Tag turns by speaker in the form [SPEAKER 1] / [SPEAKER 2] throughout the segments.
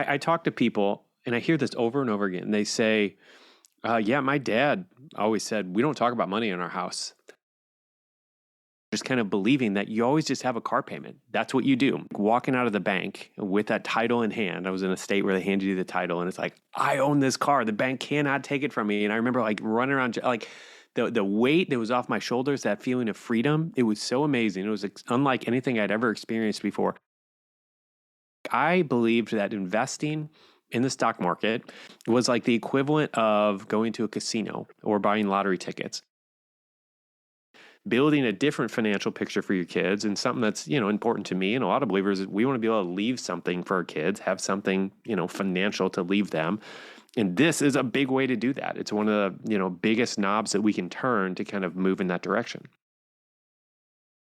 [SPEAKER 1] I talk to people and I hear this over and over again. They say, yeah, my dad always said, we don't talk about money in our house. Just kind of believing that you always just have a car payment. That's what you do. Walking out of the bank with that title in hand. I was in a state where they handed you the title and it's like, I own this car. The bank cannot take it from me. And I remember like running around, like the weight that was off my shoulders, that feeling of freedom. It was so amazing. It was unlike anything I'd ever experienced before. I believed that investing in the stock market was like the equivalent of going to a casino or buying lottery tickets. Building a different financial picture for your kids, and something that's, important to me and a lot of believers is we want to be able to leave something for our kids, have something, financial to leave them. And this is a big way to do that. It's one of the, biggest knobs that we can turn to kind of move in that direction.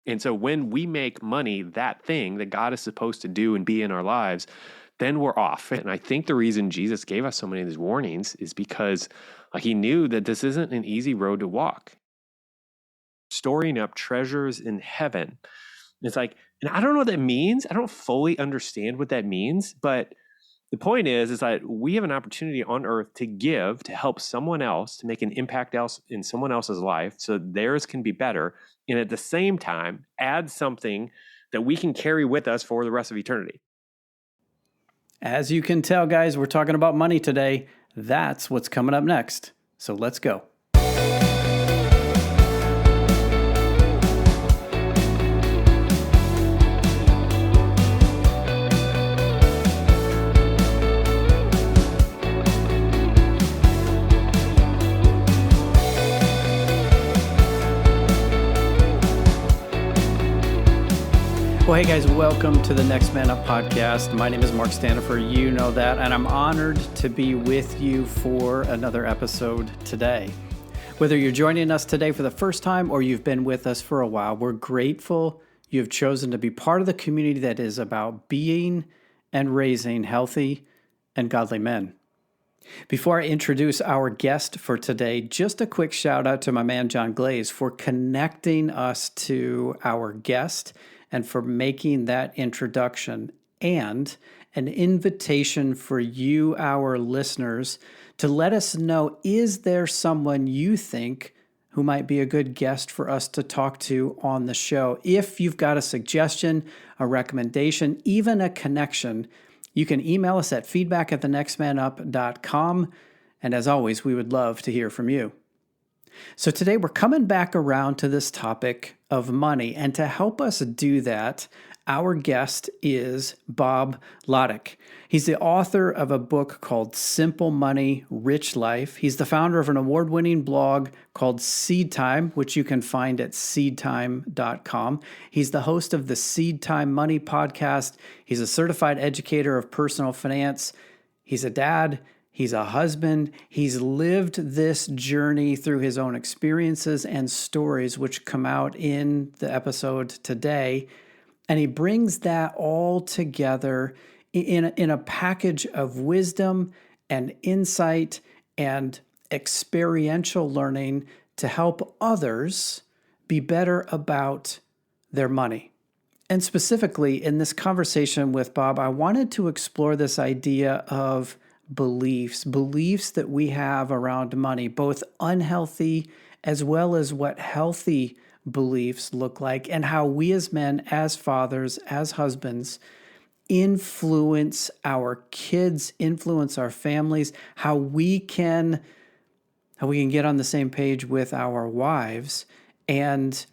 [SPEAKER 1] And so when we make money that thing that God is supposed to do and be in our lives, then we're off. And I think the reason Jesus gave us so many of these warnings is because he knew that this isn't an easy road to walk. Storing up treasures in heaven. It's like, and I don't know what that means. I don't fully understand what that means, but the point is that we have an opportunity on earth to give, to help someone else, to make an impact else in someone else's life so theirs can be better. And at the same time, add something that we can carry with us for the rest of eternity.
[SPEAKER 2] As you can tell, guys, we're talking about money today. That's what's coming up next. So let's go. Well, hey guys, welcome to the Next Man Up podcast. My name is Mark Standifer, you know that, and I'm honored to be with you for another episode today. Whether you're joining us today for the first time or you've been with us for a while, we're grateful you've chosen to be part of the community that is about being and raising healthy and godly men. Before I introduce our guest for today, just a quick shout out to my man John Glaze for connecting us to our guest and for making that introduction, and an invitation for you, our listeners, to let us know, is there someone you think who might be a good guest for us to talk to on the show? If you've got a suggestion, a recommendation, even a connection, you can email us at feedback@thenextmanup.com. And as always, we would love to hear from you. So today we're coming back around to this topic of money. And to help us do that, our guest is Bob Lotich. He's the author of a book called Simple Money, Rich Life. He's the founder of an award-winning blog called SeedTime, which you can find at seedtime.com. He's the host of the SeedTime Money podcast. He's a certified educator of personal finance. He's a dad. He's a husband. He's lived this journey through his own experiences and stories, which come out in the episode today. And he brings that all together in a package of wisdom and insight and experiential learning to help others be better about their money. And specifically in this conversation with Bob, I wanted to explore this idea of beliefs that we have around money, both unhealthy as well as what healthy beliefs look like, and how we as men, as fathers, as husbands, influence our kids, influence our families, how we can get on the same page with our wives and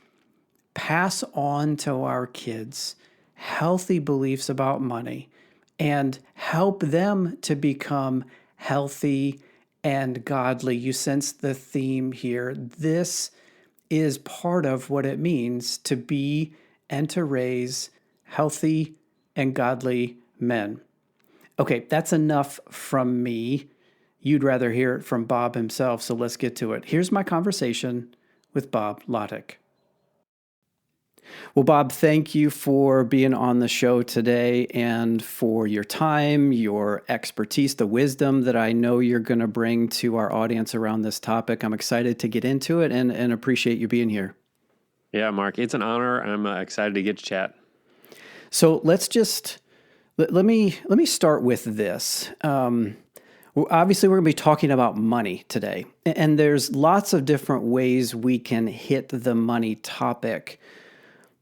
[SPEAKER 2] pass on to our kids healthy beliefs about money and help them to become healthy and godly. You sense the theme here. This is part of what it means to be and to raise healthy and godly men. Okay, that's enough from me. You'd rather hear it from Bob himself, so let's get to it. Here's my conversation with Bob Lotich. Well, Bob, thank you for being on the show today and for your time, your expertise, the wisdom that I know you're going to bring to our audience around this topic. I'm excited to get into it and appreciate you being here.
[SPEAKER 1] Yeah, Mark, it's an honor. I'm excited to get to chat.
[SPEAKER 2] So let's Let me start with this. Obviously, we're going to be talking about money today, and there's lots of different ways we can hit the money topic.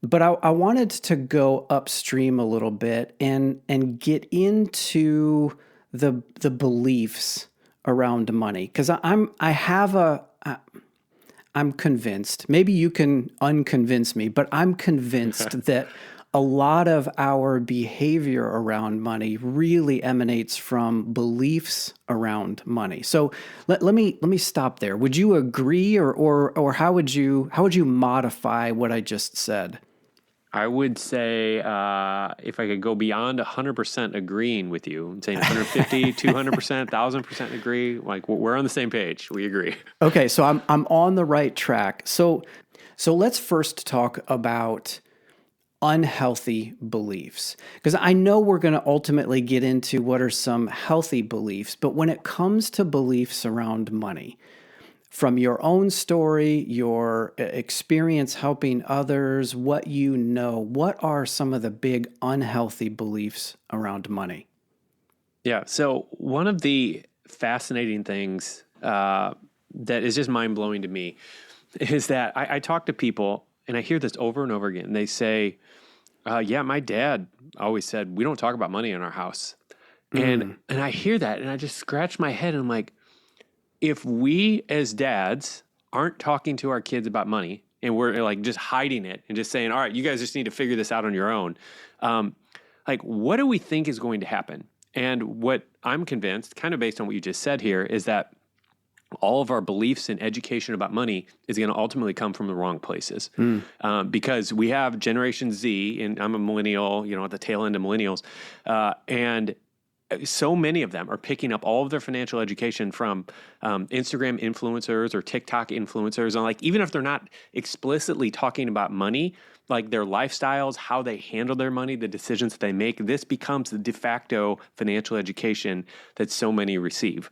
[SPEAKER 2] But I wanted to go upstream a little bit and get into the beliefs around money, because I'm convinced. Maybe you can unconvince me, but I'm convinced that a lot of our behavior around money really emanates from beliefs around money. So let me stop there. Would you agree, or how would you modify what I just said?
[SPEAKER 1] I would say if I could go beyond 100% agreeing with you, I'm saying 150, 200%, 1,000% agree. Like we're on the same page. We agree.
[SPEAKER 2] Okay, so I'm on the right track. So let's first talk about unhealthy beliefs, because I know we're going to ultimately get into what are some healthy beliefs, but when it comes to beliefs around money, from your own story, your experience helping others, what you know, what are some of the big unhealthy beliefs around money?
[SPEAKER 1] Yeah. So one of the fascinating things that is just mind blowing to me is that I talk to people and I hear this over and over again. They say, yeah, my dad always said, we don't talk about money in our house. And I hear that and I just scratch my head and I'm like, if we as dads aren't talking to our kids about money and we're like just hiding it and just saying, all right, you guys just need to figure this out on your own. Like, what do we think is going to happen? And what I'm convinced, kind of based on what you just said here, is that all of our beliefs and education about money is going to ultimately come from the wrong places. Because we have Generation Z, and I'm a millennial, at the tail end of millennials, and so many of them are picking up all of their financial education from Instagram influencers or TikTok influencers. And like, even if they're not explicitly talking about money, like their lifestyles, how they handle their money, the decisions that they make, this becomes the de facto financial education that so many receive.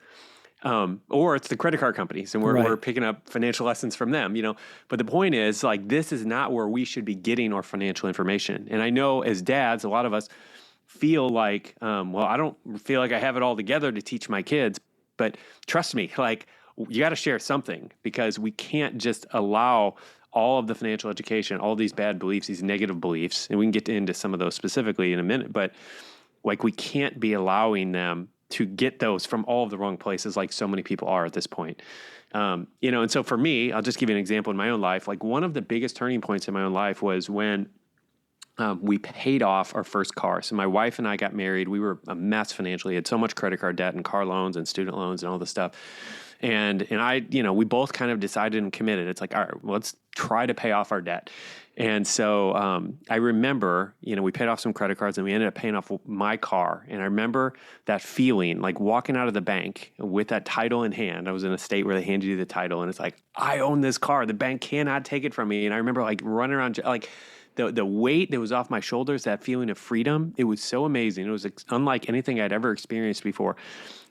[SPEAKER 1] Or it's the credit card companies and we're picking up financial lessons from them, But the point is, like, this is not where we should be getting our financial information. And I know as dads, a lot of us feel like, well, I don't feel like I have it all together to teach my kids, but trust me, like, you got to share something, because we can't just allow all of the financial education, all these bad beliefs, these negative beliefs, and we can get into some of those specifically in a minute, but like, we can't be allowing them to get those from all of the wrong places, like so many people are at this point. And so for me, I'll just give you an example in my own life. Like, one of the biggest turning points in my own life was when we paid off our first car. So my wife and I got married. We were a mess financially. Had so much credit card debt and car loans and student loans and all this stuff. And I, we both kind of decided and committed. It's like, all right, well, let's try to pay off our debt. And so I remember, we paid off some credit cards and we ended up paying off my car. And I remember that feeling, like walking out of the bank with that title in hand. I was in a state where they handed you the title and it's like, I own this car. The bank cannot take it from me. And I remember like running around, like, the weight that was off my shoulders, that feeling of freedom, it was so amazing. It was unlike anything I'd ever experienced before.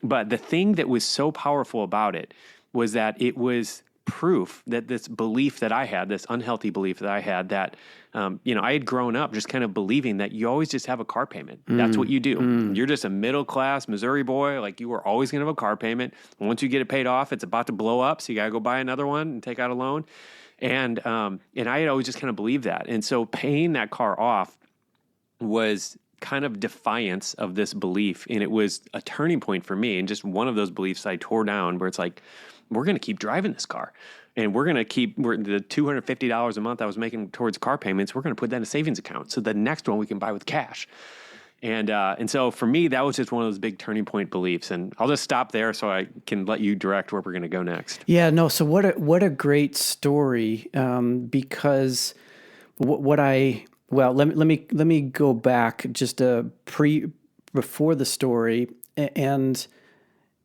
[SPEAKER 1] But the thing that was so powerful about it was that it was proof that this belief that I had, this unhealthy belief that I had, that, I had grown up just kind of believing that you always just have a car payment. That's what you do. You're just a middle-class Missouri boy. Like, you were always going to have a car payment. Once you get it paid off, it's about to blow up. So you got to go buy another one and take out a loan. And I had always just kind of believed that. And so paying that car off was kind of defiance of this belief. And it was a turning point for me. And just one of those beliefs I tore down, where it's like, we're going to keep driving this car. And we're going to keep the $250 a month I was making towards car payments, we're going to put that in a savings account. So the next one we can buy with cash. And so for me, that was just one of those big turning point beliefs. And I'll just stop there so I can let you direct where we're going to go next.
[SPEAKER 2] Yeah, no. So what a great story. Because let me go back just before the story and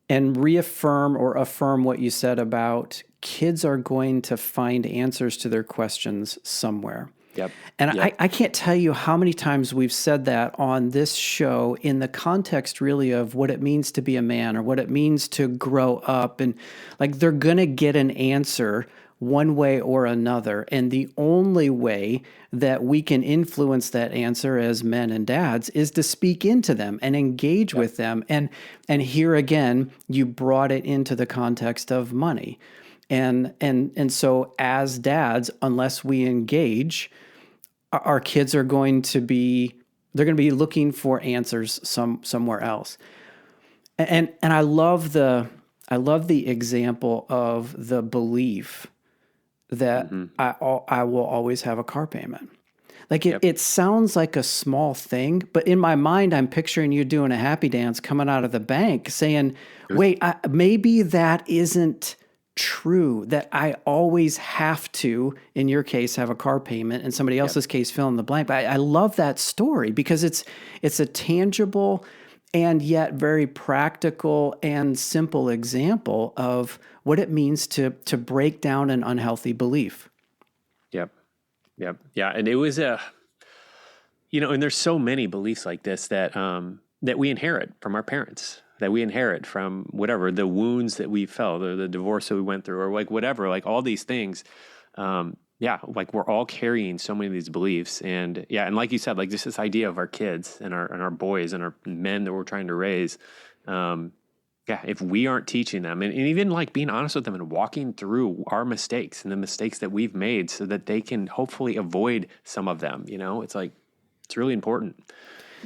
[SPEAKER 2] reaffirm or affirm what you said about kids are going to find answers to their questions somewhere.
[SPEAKER 1] Yep.
[SPEAKER 2] And yep. I can't tell you how many times we've said that on this show in the context really of what it means to be a man or what it means to grow up. And like, they're going to get an answer one way or another. And the only way that we can influence that answer as men and dads is to speak into them and engage with them. And here again, you brought it into the context of money. And so as dads, unless we engage, our kids are going to be looking for answers somewhere else. And I love the example of the belief that I will always have a car payment. Like it sounds like a small thing, but in my mind, I'm picturing you doing a happy dance coming out of the bank saying, wait, maybe that isn't true, that I always have to, in your case, have a car payment, in somebody else's case, fill in the blank. But I love that story because it's a tangible and yet very practical and simple example of what it means to break down an unhealthy belief.
[SPEAKER 1] Yep. Yeah. And it was and there's so many beliefs like this that we inherit from our parents, that we inherit from whatever, the wounds that we felt, or the divorce that we went through, or like whatever, like all these things. Like we're all carrying so many of these beliefs. And like you said, like just this idea of our kids and our boys and our men that we're trying to raise. If we aren't teaching them and even like being honest with them and walking through our mistakes and the mistakes that we've made so that they can hopefully avoid some of them, it's like, it's really important.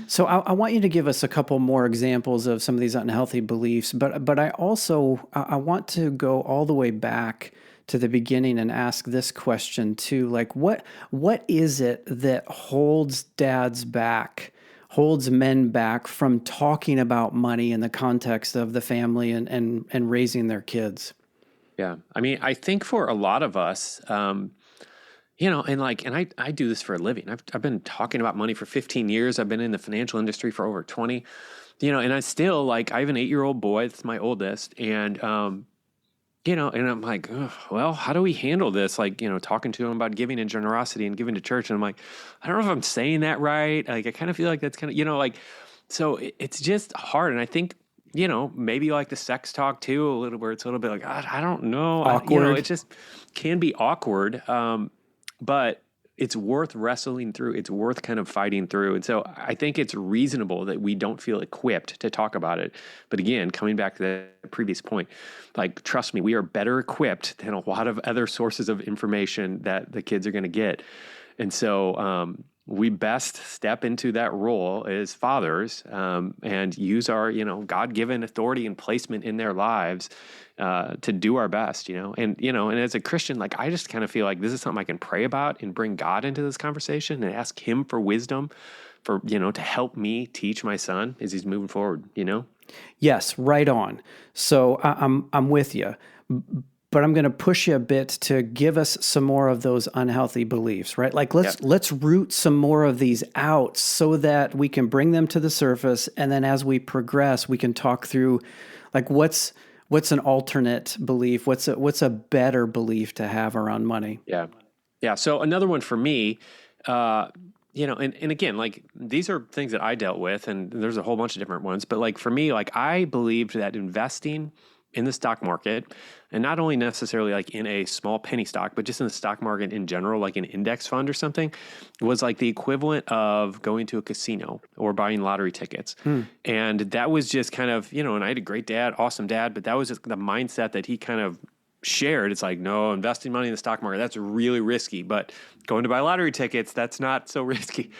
[SPEAKER 2] So I want you to give us a couple more examples of some of these unhealthy beliefs, but I also I want to go all the way back to the beginning and ask this question too. Like what is it that holds dads back, holds men back from talking about money in the context of the family and raising their kids?
[SPEAKER 1] Yeah. I mean, I think for a lot of us, and I do this for a living. I've been talking about money for 15 years. I've been in the financial industry for over 20, and I still I have an 8-year-old boy. It's my oldest. And, and I'm like, well, how do we handle this? Like, talking to him about giving and generosity and giving to church. And I'm like, I don't know if I'm saying that right. Like, I kind of feel like that's kind of, so it's just hard. And I think, maybe like the sex talk too, a little where it's a little bit like, I don't know.
[SPEAKER 2] Awkward.
[SPEAKER 1] It just can be awkward. But it's worth wrestling through. It's worth kind of fighting through. And so I think it's reasonable that we don't feel equipped to talk about it. But again, coming back to the previous point, like, trust me, we are better equipped than a lot of other sources of information that the kids are going to get. And so we best step into that role as fathers and use our, God-given authority and placement in their lives to do our best, and as a Christian, like, I just kind of feel like this is something I can pray about and bring God into this conversation and ask him for wisdom for, to help me teach my son as he's moving forward,
[SPEAKER 2] Yes, right on. So I'm with you, but I'm going to push you a bit to give us some more of those unhealthy beliefs, right? Like let's root some more of these out so that we can bring them to the surface, and then as we progress, we can talk through like what's an alternate belief, what's a better belief to have around money.
[SPEAKER 1] Yeah. So another one for me, and again, like, these are things that I dealt with, and there's a whole bunch of different ones, but like for me, like, I believed that investing in the stock market, and not only necessarily like in a small penny stock, but just in the stock market in general, like an index fund or something, was like the equivalent of going to a casino or buying lottery tickets. And that was just kind of, and I had a great dad, awesome dad, but that was just the mindset that he kind of shared. It's like, no, investing money in the stock market, that's really risky, but going to buy lottery tickets, that's not so risky.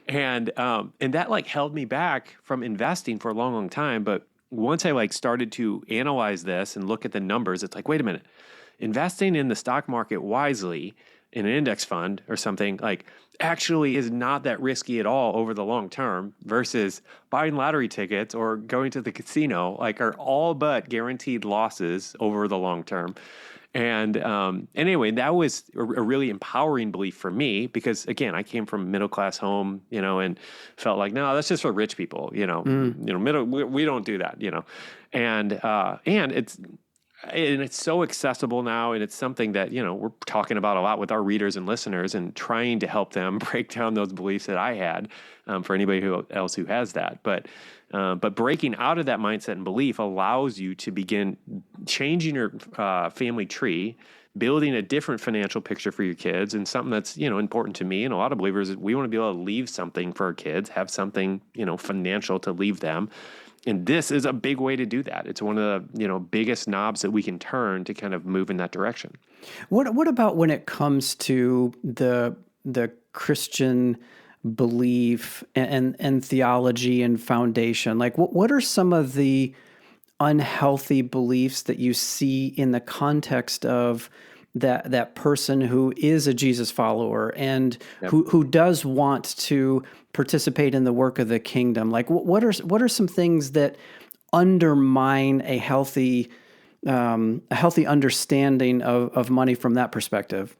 [SPEAKER 1] And that like held me back from investing for a long, long time. But once I like started to analyze this and look at the numbers, it's like, wait a minute, investing in the stock market wisely in an index fund or something like actually is not that risky at all over the long term versus buying lottery tickets or going to the casino, like, are all but guaranteed losses over the long term. And anyway, that was a really empowering belief for me because, again, I came from a middle-class home, and felt like, no, that's just for rich people, we don't do that, and it's so accessible now, and it's something that, we're talking about a lot with our readers and listeners and trying to help them break down those beliefs that I had for anybody else who has that. But breaking out of that mindset and belief allows you to begin changing your family tree, building a different financial picture for your kids, and something that's, important to me and a lot of believers is we want to be able to leave something for our kids, have something, financial to leave them. And this is a big way to do that. It's one of the, biggest knobs that we can turn to kind of move in that direction.
[SPEAKER 2] What about when it comes to the Christian belief and theology and foundation? Like, what are some of the unhealthy beliefs that you see in the context of that person who is a Jesus follower and
[SPEAKER 1] Yep.
[SPEAKER 2] who does want to participate in the work of the kingdom? Like, what are some things that undermine a healthy understanding of money from that perspective?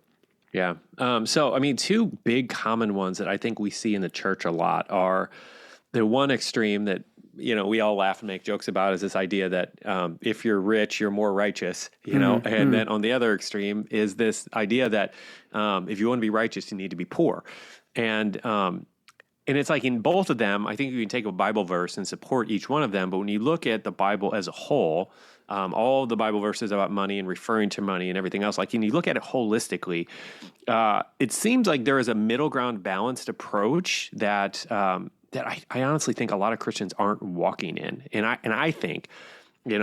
[SPEAKER 1] Yeah. So, I mean, two big common ones that I think we see in the church a lot are the one extreme that, we all laugh and make jokes about is this idea that if you're rich, you're more righteous, and then on the other extreme is this idea that if you want to be righteous, you need to be poor. And it's like in both of them, I think you can take a Bible verse and support each one of them. But when you look at the Bible as a whole, all of the Bible verses about money and referring to money and everything else, like when you look at it holistically, it seems like there is a middle ground balanced approach that I honestly think a lot of Christians aren't walking in. And I think,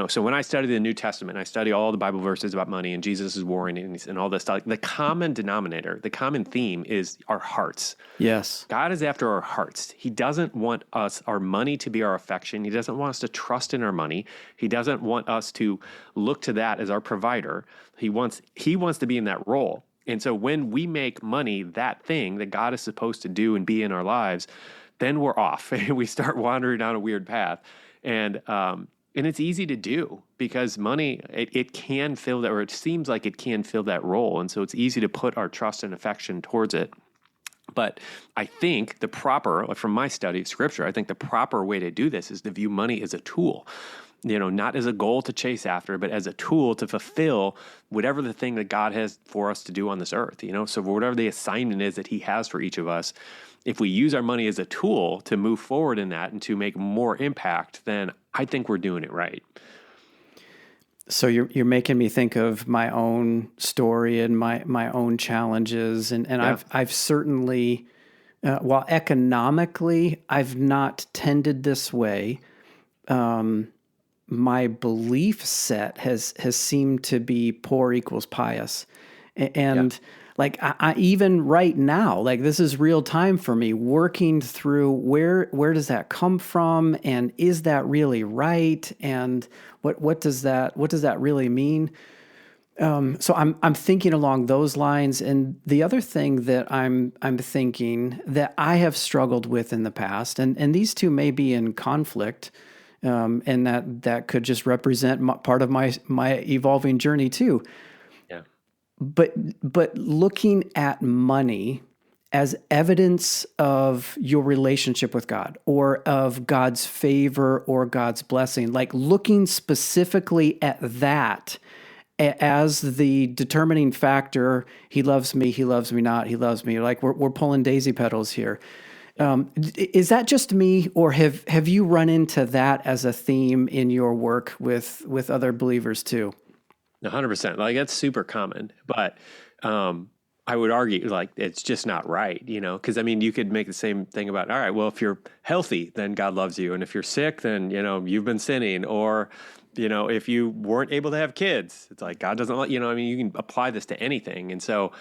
[SPEAKER 1] so when I study the New Testament, I study all the Bible verses about money and Jesus' warning and all this stuff. The common denominator, the common theme is our hearts.
[SPEAKER 2] Yes.
[SPEAKER 1] God is after our hearts. He doesn't want our money to be our affection. He doesn't want us to trust in our money. He doesn't want us to look to that as our provider. He wants to be in that role. And so when we make money that thing that God is supposed to do and be in our lives, then we're off and we start wandering down a weird path. And it's easy to do because money, it can fill that, or it seems like it can fill that role. And so it's easy to put our trust and affection towards it. But I think from my study of Scripture, I think the proper way to do this is to view money as a tool, not as a goal to chase after, but as a tool to fulfill whatever the thing that God has for us to do on this earth, So whatever the assignment is that He has for each of us, if we use our money as a tool to move forward in that and to make more impact, then I think we're doing it right.
[SPEAKER 2] So you're making me think of my own story and my own challenges, and
[SPEAKER 1] Yeah.
[SPEAKER 2] I've certainly, while economically I've not tended this way, my belief set has seemed to be poor equals pious, and.
[SPEAKER 1] Yeah.
[SPEAKER 2] Like I even right now, like this is real time for me working through where does that come from, and is that really right, and what does that really mean? So I'm thinking along those lines, and the other thing that I'm thinking that I have struggled with in the past, and these two may be in conflict, and that could just represent part of my evolving journey too. But looking at money as evidence of your relationship with God or of God's favor or God's blessing, like looking specifically at that as the determining factor. He loves me not, he loves me. Like we're pulling daisy petals here. Is that just me, or have you run into that as a theme in your work with other believers too?
[SPEAKER 1] 100%. Like that's super common, but I would argue like it's just not right, because I mean, you could make the same thing about, all right, well, if you're healthy, then God loves you. And if you're sick, then, you've been sinning. Or, if you weren't able to have kids, it's like God doesn't let, I mean, you can apply this to anything. And so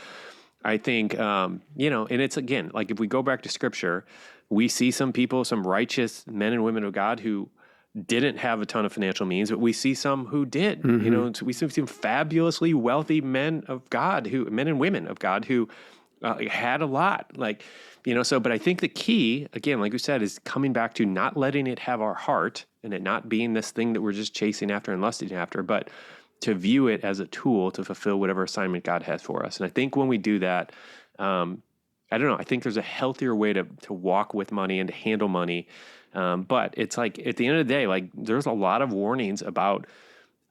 [SPEAKER 1] I think, and it's again, like if we go back to Scripture, we see some people, some righteous men and women of God who didn't have a ton of financial means, but we see some who did. So we see some fabulously wealthy men and women of God who had a lot. Like, but I think the key, again, like we said, is coming back to not letting it have our heart and it not being this thing that we're just chasing after and lusting after, but to view it as a tool to fulfill whatever assignment God has for us. And I think when we do that, I don't know, I think there's a healthier way to walk with money and to handle money. But it's like at the end of the day, like there's a lot of warnings about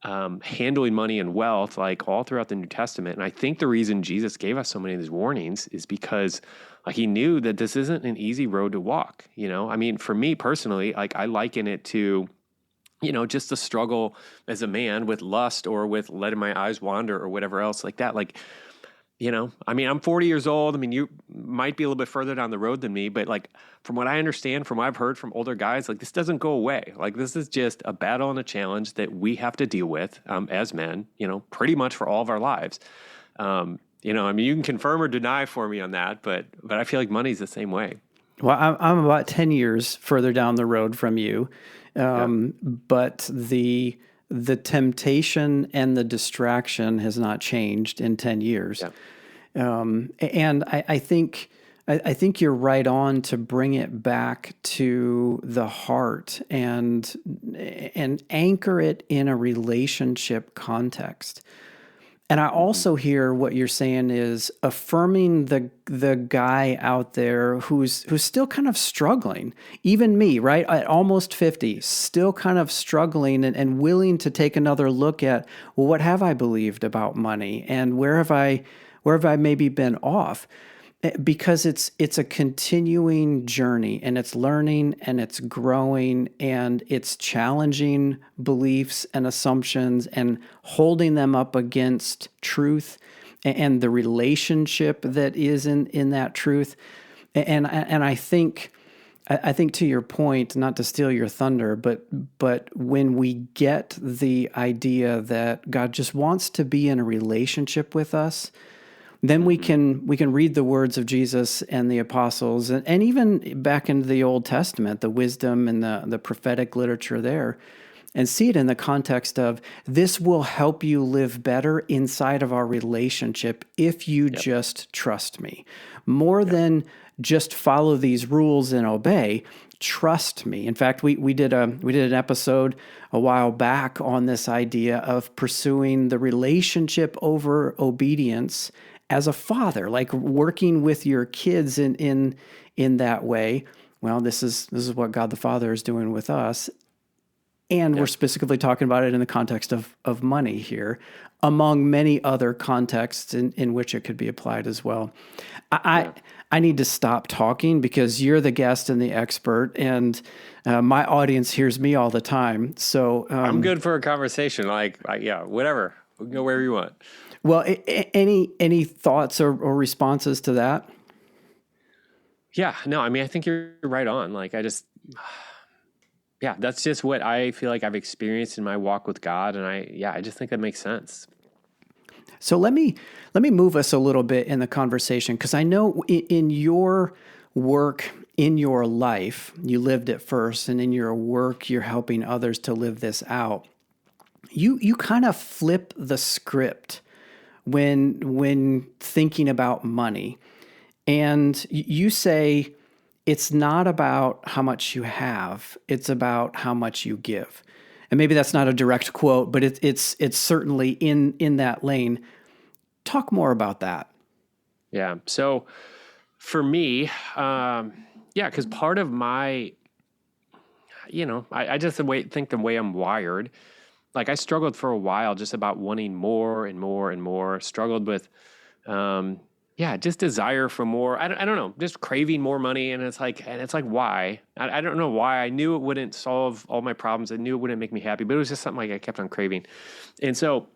[SPEAKER 1] handling money and wealth, like all throughout the New Testament. And I think the reason Jesus gave us so many of these warnings is because he knew that this isn't an easy road to walk. I mean, for me personally, like I liken it to just the struggle as a man with lust or with letting my eyes wander or whatever else like that. Like, I mean, I'm 40 years old. I mean, you might be a little bit further down the road than me, but like from what I understand, from what I've heard from older guys, like this doesn't go away. Like this is just a battle and a challenge that we have to deal with as men, pretty much for all of our lives. I mean, you can confirm or deny for me on that, but I feel like money's the same way.
[SPEAKER 2] Well, I'm about 10 years further down the road from you.
[SPEAKER 1] Yeah.
[SPEAKER 2] But the temptation and the distraction has not changed in 10 years.
[SPEAKER 1] Yeah.
[SPEAKER 2] And I think you're right on to bring it back to the heart and anchor it in a relationship context. And I also hear what you're saying is affirming the guy out there who's still kind of struggling. Even me, right? At almost 50, still kind of struggling and willing to take another look at, well, what have I believed about money and where have I maybe been off? Because it's a continuing journey and it's learning and it's growing and it's challenging beliefs and assumptions and holding them up against truth and the relationship that is in that truth. And I think to your point, not to steal your thunder, but when we get the idea that God just wants to be in a relationship with us, then we can read the words of Jesus and the apostles, and even back into the Old Testament, the wisdom and the prophetic literature there, and see it in the context of this will help you live better inside of our relationship if you just trust me. More than just follow these rules and obey, trust me. In fact, we did an episode a while back on this idea of pursuing the relationship over obedience as a father, like working with your kids in that way. Well, this is what God the Father is doing with us. And we're specifically talking about it in the context of money here, among many other contexts in which it could be applied as well. I need to stop talking because you're the guest and the expert, and my audience hears me all the time. So
[SPEAKER 1] I'm good for a conversation. Whatever. We can go wherever you want.
[SPEAKER 2] Well, any thoughts or responses to that?
[SPEAKER 1] Yeah, no, I mean, I think you're right on. Like, that's just what I feel like I've experienced in my walk with God. And I just think that makes sense.
[SPEAKER 2] So let me move us a little bit in the conversation, because I know in your work, in your life, you lived it first, and in your work, you're helping others to live this out. You kind of flip the script when thinking about money. And you say, it's not about how much you have, it's about how much you give. And maybe that's not a direct quote, but it's certainly in that lane. Talk more about that.
[SPEAKER 1] Yeah. So for me, because part of my, I just think the way I'm wired, like I struggled for a while just about wanting more and more and more, struggled with, just desire for more. I don't know, just craving more money. And it's like, why? I don't know why. I knew it wouldn't solve all my problems. I knew it wouldn't make me happy, but it was just something like I kept on craving. And so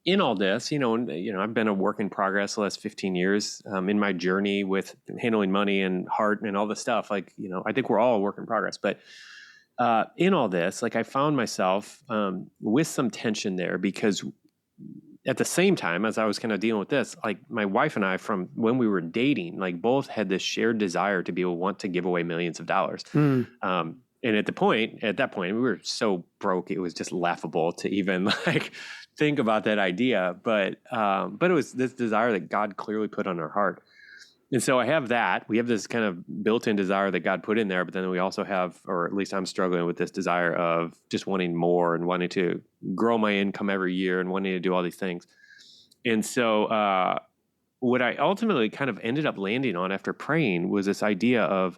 [SPEAKER 1] in all this, I've been a work in progress the last 15 years in my journey with handling money and heart and all this stuff. Like, I think we're all a work in progress, but in all this, like I found myself with some tension there, because at the same time as I was kind of dealing with this, like my wife and I, from when we were dating, like both had this shared desire to be able to want to give away millions of dollars. And at that point, we were so broke, it was just laughable to even like think about that idea. But it was this desire that God clearly put on our heart. And so I have that. We have this kind of built-in desire that God put in there, but then we also have, or at least I'm struggling with this desire of just wanting more and wanting to grow my income every year and wanting to do all these things. And so what I ultimately kind of ended up landing on after praying was this idea of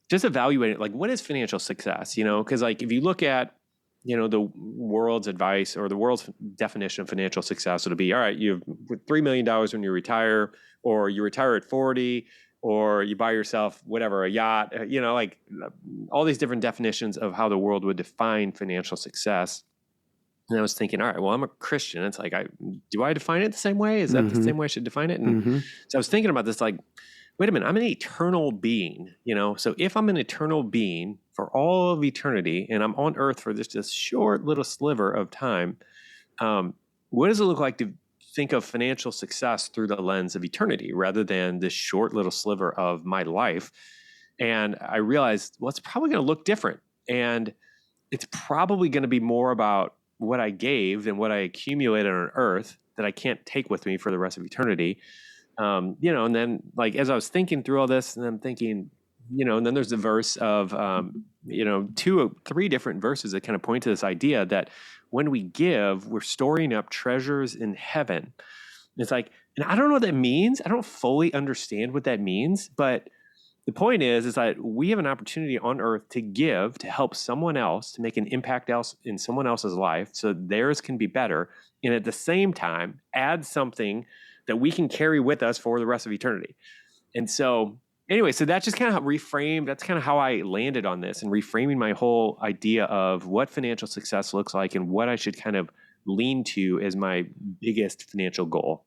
[SPEAKER 1] just evaluating, like, what is financial success? Because like if you look at, the world's advice or the world's definition of financial success, it'll be, all right, you have $3 million when you retire, or you retire at 40, or you buy yourself whatever, a yacht, like all these different definitions of how the world would define financial success. And I was thinking, all right, well, I'm a Christian. It's like, do I define it the same way? Is that the same way I should define it? And so I was thinking about this, like, wait a minute, I'm an eternal being, So if I'm an eternal being for all of eternity and I'm on earth for this short little sliver of time, what does it look like to think of financial success through the lens of eternity rather than this short little sliver of my life? And I realized, well, it's probably going to look different. And it's probably going to be more about what I gave than what I accumulated on earth that I can't take with me for the rest of eternity. And then like, as I was thinking through all this, and I'm thinking, and then there's the verse of, 2 or 3 different verses that kind of point to this idea that when we give, we're storing up treasures in heaven. It's like, and I don't know what that means. I don't fully understand what that means, but the point is that we have an opportunity on earth to give, to help someone else, to make an impact else in someone else's life so theirs can be better. And at the same time, add something that we can carry with us for the rest of eternity. And so anyway, so that's just kind of reframed. That's kind of how I landed on this and reframing my whole idea of what financial success looks like and what I should kind of lean to as my biggest financial goal.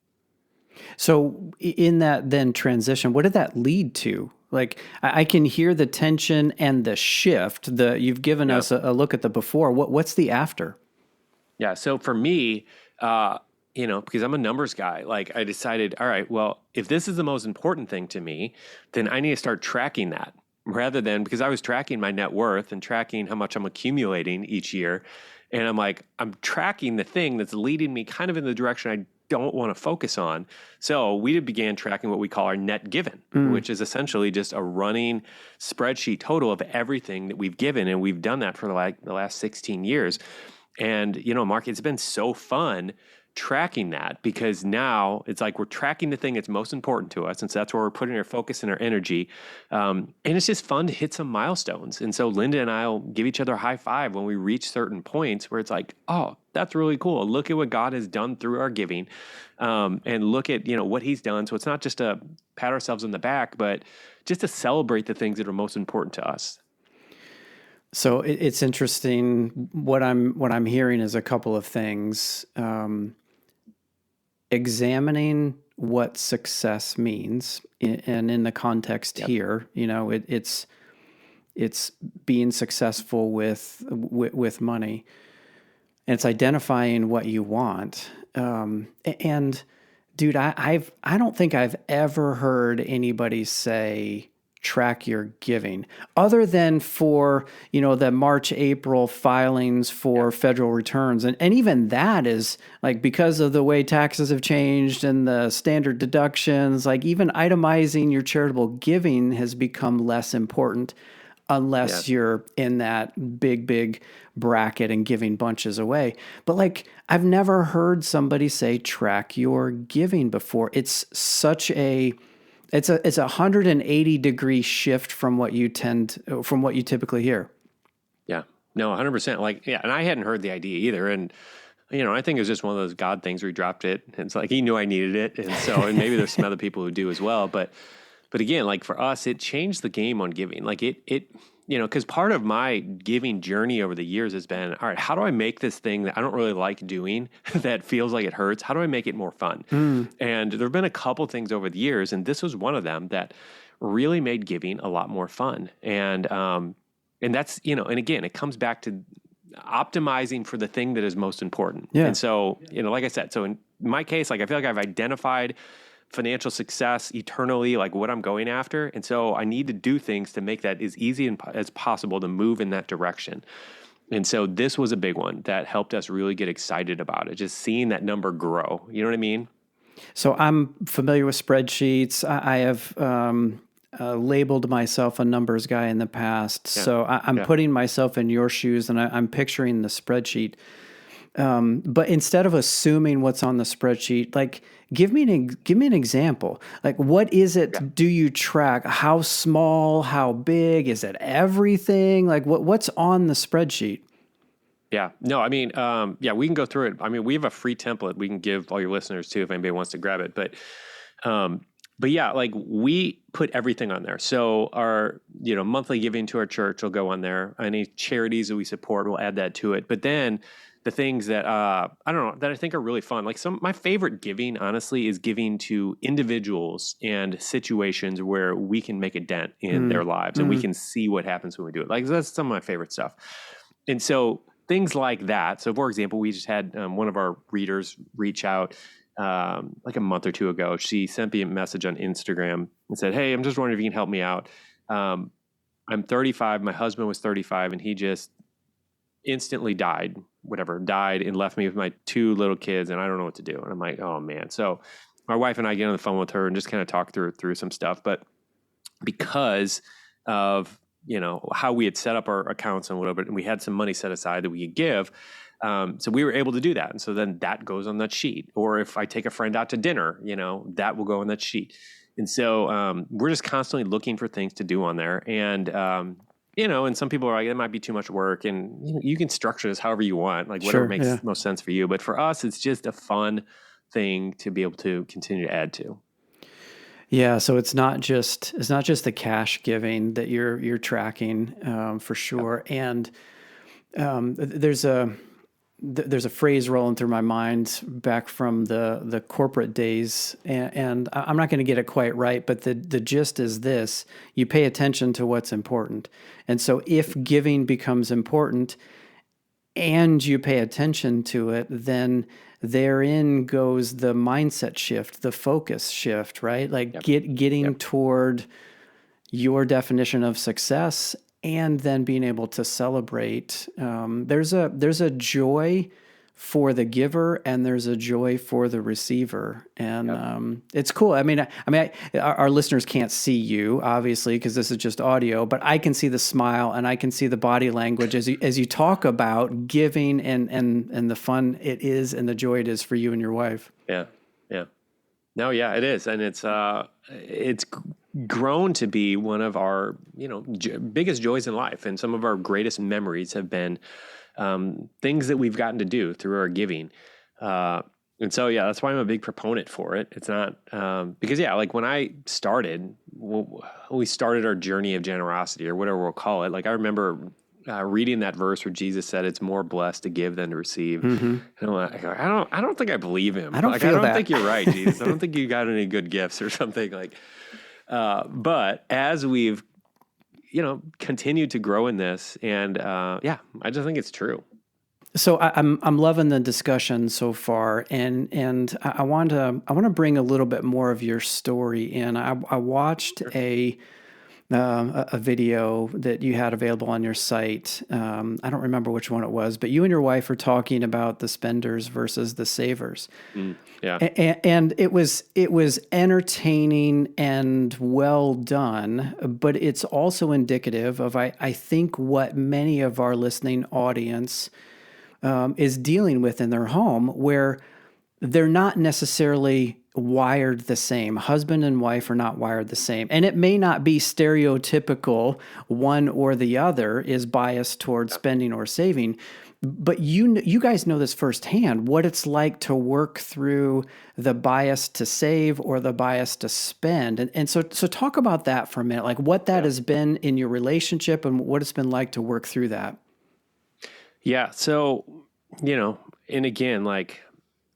[SPEAKER 2] So in that then transition, what did that lead to? Like I can hear the tension and the shift. You've given us a look at the before. What's the after?
[SPEAKER 1] Yeah. So for me, because I'm a numbers guy, like I decided, all right, well, if this is the most important thing to me, then I need to start tracking that rather than, because I was tracking my net worth and tracking how much I'm accumulating each year. And I'm like, I'm tracking the thing that's leading me kind of in the direction I don't want to focus on. So we began tracking what we call our net given, which is essentially just a running spreadsheet total of everything that we've given. And we've done that for the last 16 years. And, Mark, it's been so fun tracking that because now it's like we're tracking the thing that's most important to us. And so that's where we're putting our focus and our energy. And it's just fun to hit some milestones. And so Linda and I will give each other a high five when we reach certain points where it's like, oh, that's really cool. Look at what God has done through our giving, and look at, what he's done. So it's not just to pat ourselves on the back, but just to celebrate the things that are most important to us.
[SPEAKER 2] So it's interesting. What I'm hearing is a couple of things. Examining what success means, and in the context here, it's being successful with money, and it's identifying what you want. And dude, I don't think I've ever heard anybody say track your giving other than for, the March, April filings for federal returns. And even that is like, because of the way taxes have changed and the standard deductions, like even itemizing your charitable giving has become less important unless you're in that big bracket and giving bunches away. But like, I've never heard somebody say track your giving before. It's such it's a 180-degree shift from what you typically hear.
[SPEAKER 1] Yeah, no, 100%. Like, yeah. And I hadn't heard the idea either. And, I think it was just one of those God things where he dropped it. And it's like, he knew I needed it. And so, and maybe there's some other people who do as well. But again, like for us, it changed the game on giving. Like it, because part of my giving journey over the years has been, all right, how do I make this thing that I don't really like doing that feels like it hurts? How do I make it more fun? And there've been a couple things over the years, and this was one of them that really made giving a lot more fun. And that's, and again, it comes back to optimizing for the thing that is most important.
[SPEAKER 2] Yeah.
[SPEAKER 1] And so, like I said, so in my case, like I feel like I've identified financial success eternally, like what I'm going after. And so I need to do things to make that as easy as possible to move in that direction. And so this was a big one that helped us really get excited about it, just seeing that number grow. You know what I mean?
[SPEAKER 2] So I'm familiar with spreadsheets. I have labeled myself a numbers guy in the past. Yeah. So I'm putting myself in your shoes, and I'm picturing the spreadsheet. But instead of assuming what's on the spreadsheet, like give me an example. Like, what is it? Yeah. Do you track? How small? How big? Is it everything? Like what's on the spreadsheet?
[SPEAKER 1] Yeah, no, I mean, we can go through it. I mean, we have a free template we can give all your listeners too, if anybody wants to grab it. But, but yeah, like we put everything on there. So our, monthly giving to our church will go on there. Any charities that we support, we'll add that to it. But then the things that, I don't know, that I think are really fun, like my favorite giving, honestly, is giving to individuals and situations where we can make a dent in their lives and we can see what happens when we do it. Like that's some of my favorite stuff. And so things like that. So for example, we just had one of our readers reach out like a month or two ago. She sent me a message on Instagram and said, "Hey, I'm just wondering if you can help me out. I'm 35. My husband was 35 and he just instantly died and left me with my 2 little kids and I don't know what to do." And I'm like, "Oh man." So my wife and I get on the phone with her and just kind of talk through some stuff. But because of, how we had set up our accounts and whatever, and we had some money set aside that we could give. So we were able to do that. And so then that goes on that sheet. Or if I take a friend out to dinner, that will go on that sheet. And so we're just constantly looking for things to do on there. And, and some people are like, it might be too much work. And you can structure this however you want, like whatever makes most sense for you. But for us, it's just a fun thing to be able to continue to add to.
[SPEAKER 2] Yeah, so it's not just the cash giving that you're tracking for sure. Yep. And there's a phrase rolling through my mind back from the corporate days, and I'm not going to get it quite right, but the gist is this: you pay attention to what's important. And so if giving becomes important and you pay attention to it, then therein goes the mindset shift, the focus shift, right? Like getting toward your definition of success and then being able to celebrate. There's a joy for the giver and there's a joy for the receiver. And it's cool. Our listeners can't see you, obviously, because this is just audio, but I can see the smile and I can see the body language as you talk about giving and the fun it is and the joy it is for you and your wife.
[SPEAKER 1] Yeah. Yeah. No, yeah, it is. And it's grown to be one of our, biggest joys in life. And some of our greatest memories have been things that we've gotten to do through our giving. And so, that's why I'm a big proponent for it. It's not, because like when I started, we started our journey of generosity or whatever we'll call it. Like I remember reading that verse where Jesus said, "It's more blessed to give than to receive." Mm-hmm. And I'm like, I don't think I believe him. I don't think you're right, Jesus. I don't think you got any good gifts or something like, but as we've, continued to grow in this and, I just think it's true.
[SPEAKER 2] So I'm loving the discussion so far, and I want to bring a little bit more of your story in. I watched a video that you had available on your site. I don't remember which one it was, but you and your wife were talking about the spenders versus the savers. And it was entertaining and well done, but it's also indicative of I think what many of our listening audience is dealing with in their home, where they're not necessarily wired the same. Husband and wife are not wired the same. And it may not be stereotypical, one or the other is biased towards spending or saving. But you guys know this firsthand, what it's like to work through the bias to save or the bias to spend. And so talk about that for a minute, like what that has been in your relationship and what it's been like to work through that.
[SPEAKER 1] Yeah. So, and again, like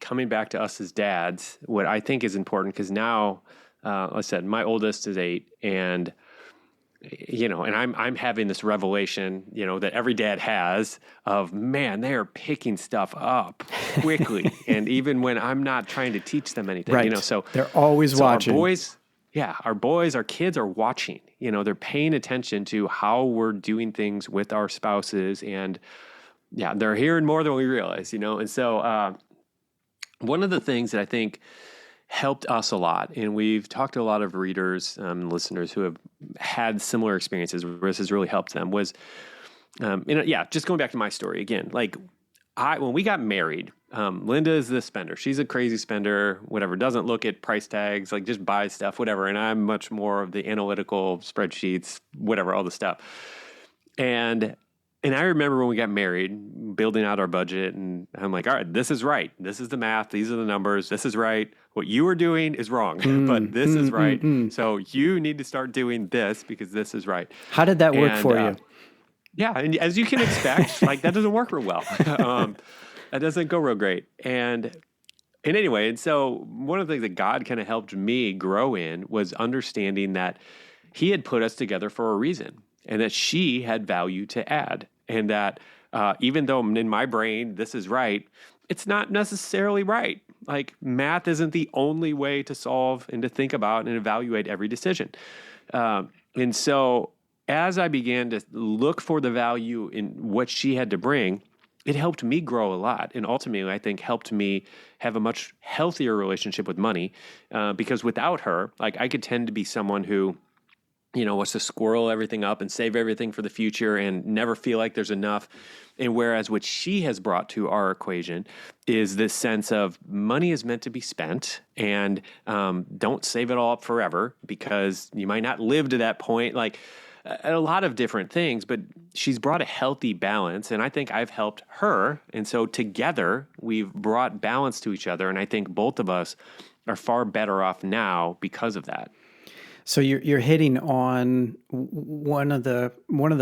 [SPEAKER 1] coming back to us as dads, what I think is important, because now, like I said, my oldest is 8 and, and I'm having this revelation, that every dad has of, man, they are picking stuff up quickly. And even when I'm not trying to teach them anything,
[SPEAKER 2] right.
[SPEAKER 1] So
[SPEAKER 2] they're always watching.
[SPEAKER 1] Our kids are watching, they're paying attention to how we're doing things with our spouses and they're hearing more than we realize, And so, one of the things that I think helped us a lot, and we've talked to a lot of readers and listeners who have had similar experiences where this has really helped them, was, just going back to my story again, like when we got married, Linda is the spender. She's a crazy spender, whatever, doesn't look at price tags, like just buys stuff, whatever. And I'm much more of the analytical spreadsheets, whatever, all the stuff. And I remember when we got married, building out our budget and I'm like, all right, this is right. This is the math. These are the numbers. This is right. What you are doing is wrong, but this is right. So you need to start doing this because this is right.
[SPEAKER 2] How did that work
[SPEAKER 1] And
[SPEAKER 2] for you?
[SPEAKER 1] yeah, and as you can expect, like that doesn't work real well. That doesn't go real great. And anyway, and so one of the things that God kind of helped me grow in was understanding that He had put us together for a reason, and that she had value to add, and that even though in my brain this is right, it's not necessarily right. Like math isn't the only way to solve and to think about and evaluate every decision. And so as I began to look for the value in what she had to bring, it helped me grow a lot. And ultimately, I think helped me have a much healthier relationship with money because without her, like I could tend to be someone who, wants to squirrel everything up and save everything for the future and never feel like there's enough. And whereas what she has brought to our equation is this sense of money is meant to be spent and don't save it all up forever because you might not live to that point. Like a lot of different things, but she's brought a healthy balance. And I think I've helped her. And so together we've brought balance to each other. And I think both of us are far better off now because of that.
[SPEAKER 2] So you're hitting on one of the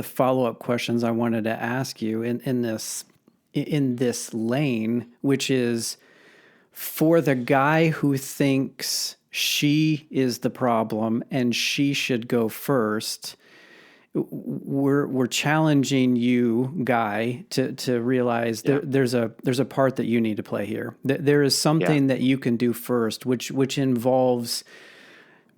[SPEAKER 2] follow-up questions I wanted to ask you in this lane, which is for the guy who thinks she is the problem and she should go first. We're challenging you, Guy, to realize there's a part that you need to play here. There is something that you can do first, which involves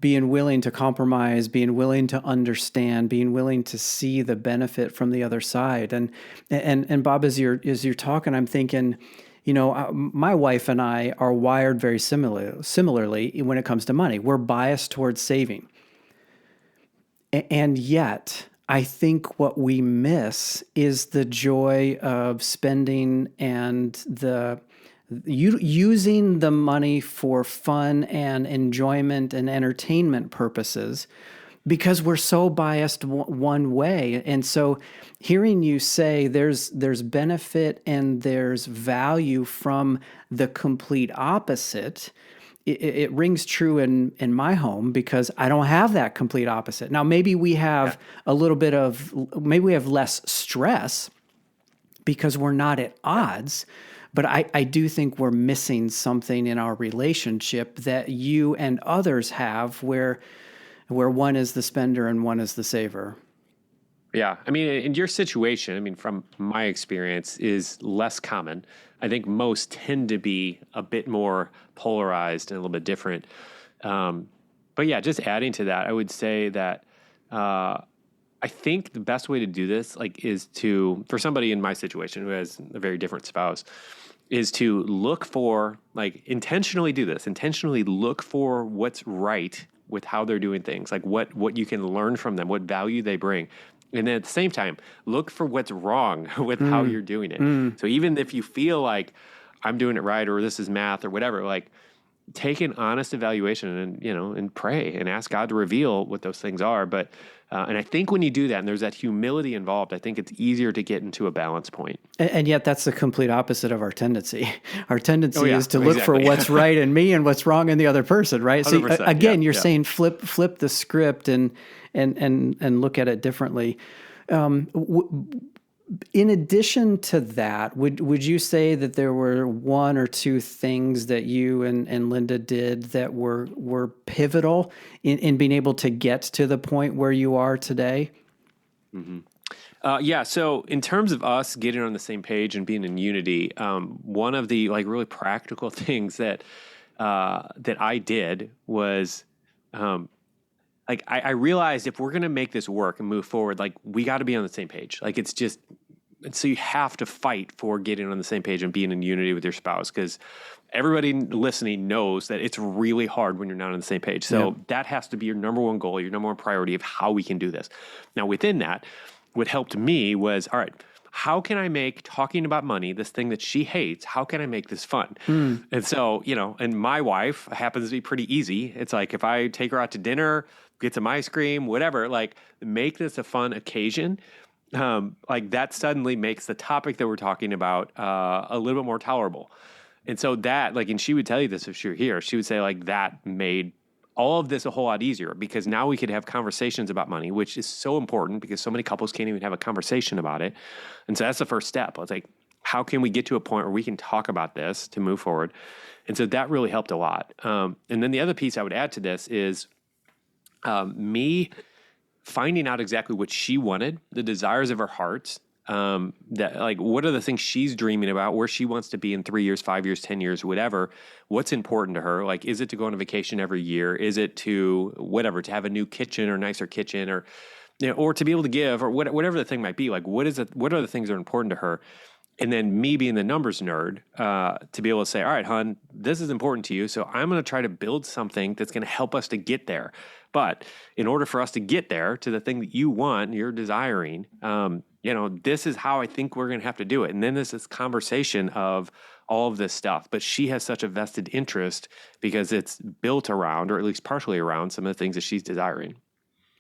[SPEAKER 2] being willing to compromise, being willing to understand, being willing to see the benefit from the other side. And Bob, as you're talking, I'm thinking, my wife and I are wired very similarly when it comes to money. We're biased towards saving. And yet, I think what we miss is the joy of spending and using the money for fun and enjoyment and entertainment purposes because we're so biased one way. And so hearing you say there's benefit and there's value from the complete opposite, it rings true in my home because I don't have that complete opposite. Now, maybe we have maybe we have less stress because we're not at odds. But I do think we're missing something in our relationship that you and others have where one is the spender and one is the saver.
[SPEAKER 1] Yeah. I mean, in your situation, from my experience, is less common. I think most tend to be a bit more polarized and a little bit different. But yeah, just adding to that, I would say that I think the best way to do this, is for somebody in my situation who has a very different spouse, is to look for, intentionally do this, intentionally look for what's right with how they're doing things, like what you can learn from them, what value they bring. And then at the same time, look for what's wrong with how you're doing it. So even if you feel like I'm doing it right, or this is math or whatever, take an honest evaluation and pray and ask God to reveal what those things are. But, and I think when you do that and there's that humility involved, I think it's easier to get into a balance point.
[SPEAKER 2] And yet that's the complete opposite of our tendency. Our tendency is to look for what's right in me and what's wrong in the other person, right? So again, you're saying flip the script and look at it differently. In addition to that, would you say that there were one or two things that you and Linda did that were pivotal in being able to get to the point where you are today?
[SPEAKER 1] Mm-hmm. So in terms of us getting on the same page and being in unity, one of the really practical things that I did was I realized if we're going to make this work and move forward, we got to be on the same page. So you have to fight for getting on the same page and being in unity with your spouse, because everybody listening knows that it's really hard when you're not on the same page. So that has to be your number one goal, your number one priority of how we can do this. Now, within that, what helped me was, all right, how can I make talking about money, this thing that she hates, how can I make this fun? And so, and my wife happens to be pretty easy. It's if I take her out to dinner, get some ice cream, whatever, make this a fun occasion. like that suddenly makes the topic that we're talking about a little bit more tolerable. And so that, like, and she would tell you this if she were here, she would say, like, that made all of this a whole lot easier because now we could have conversations about money, which is so important because so many couples can't even have a conversation about it. And so that's the first step. It's like, how can we get to a point where we can talk about this to move forward? And so that really helped a lot. And then the other piece I would add to this is me finding out exactly what she wanted, the desires of her heart, that like, what are the things she's dreaming about, where she wants to be in 3 years, 5 years, 10 years, whatever, what's important to her. Like, is it to go on a vacation every year? Is it to whatever, to have a new kitchen or nicer kitchen or, you know, or to be able to give or whatever the thing might be. Like, what is it? What are the things that are important to her? And then me being the numbers nerd, to be able to say, all right, hon, this is important to you. So I'm going to try to build something that's going to help us to get there. But in order for us to get there to the thing that you want, you're desiring, you know, this is how I think we're going to have to do it. And then there's this conversation of all of this stuff. But she has such a vested interest because it's built around, or at least partially around, some of the things that she's desiring.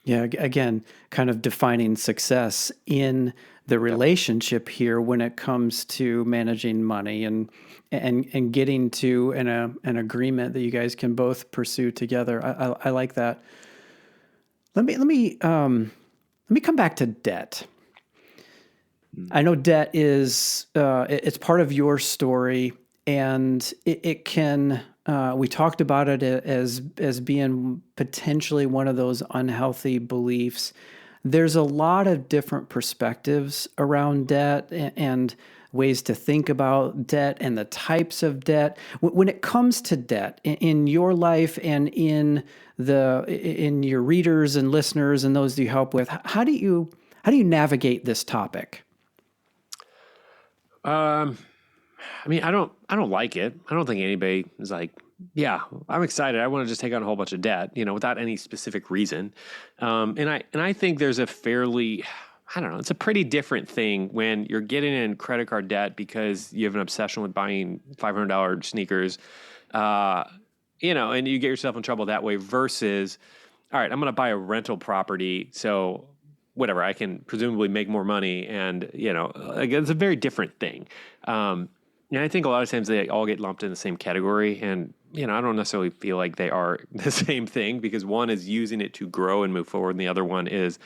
[SPEAKER 2] Yeah, again, kind of defining success in the relationship here when it comes to managing money and getting to an agreement that you guys can both pursue together. I like that. Let me come back to debt. I know debt is it's part of your story, and it can. We talked about it as being potentially one of those unhealthy beliefs. There's a lot of different perspectives around debt and ways to think about debt and the types of debt. When it comes to debt in your life and in your readers and listeners and those you help with, how do you navigate this topic?
[SPEAKER 1] I mean, I don't like it. I don't think anybody is like, yeah, I'm excited. I want to just take on a whole bunch of debt, you know, without any specific reason. And I think there's a fairly, I don't know, it's a pretty different thing when you're getting in credit card debt because you have an obsession with buying $500 sneakers, you know, and you get yourself in trouble that way versus, all right, I'm going to buy a rental property. So whatever, I can presumably make more money. And, you know, again, it's a very different thing. And I think a lot of times they all get lumped in the same category. And, you know, I don't necessarily feel like they are the same thing because one is using it to grow and move forward. And the other one is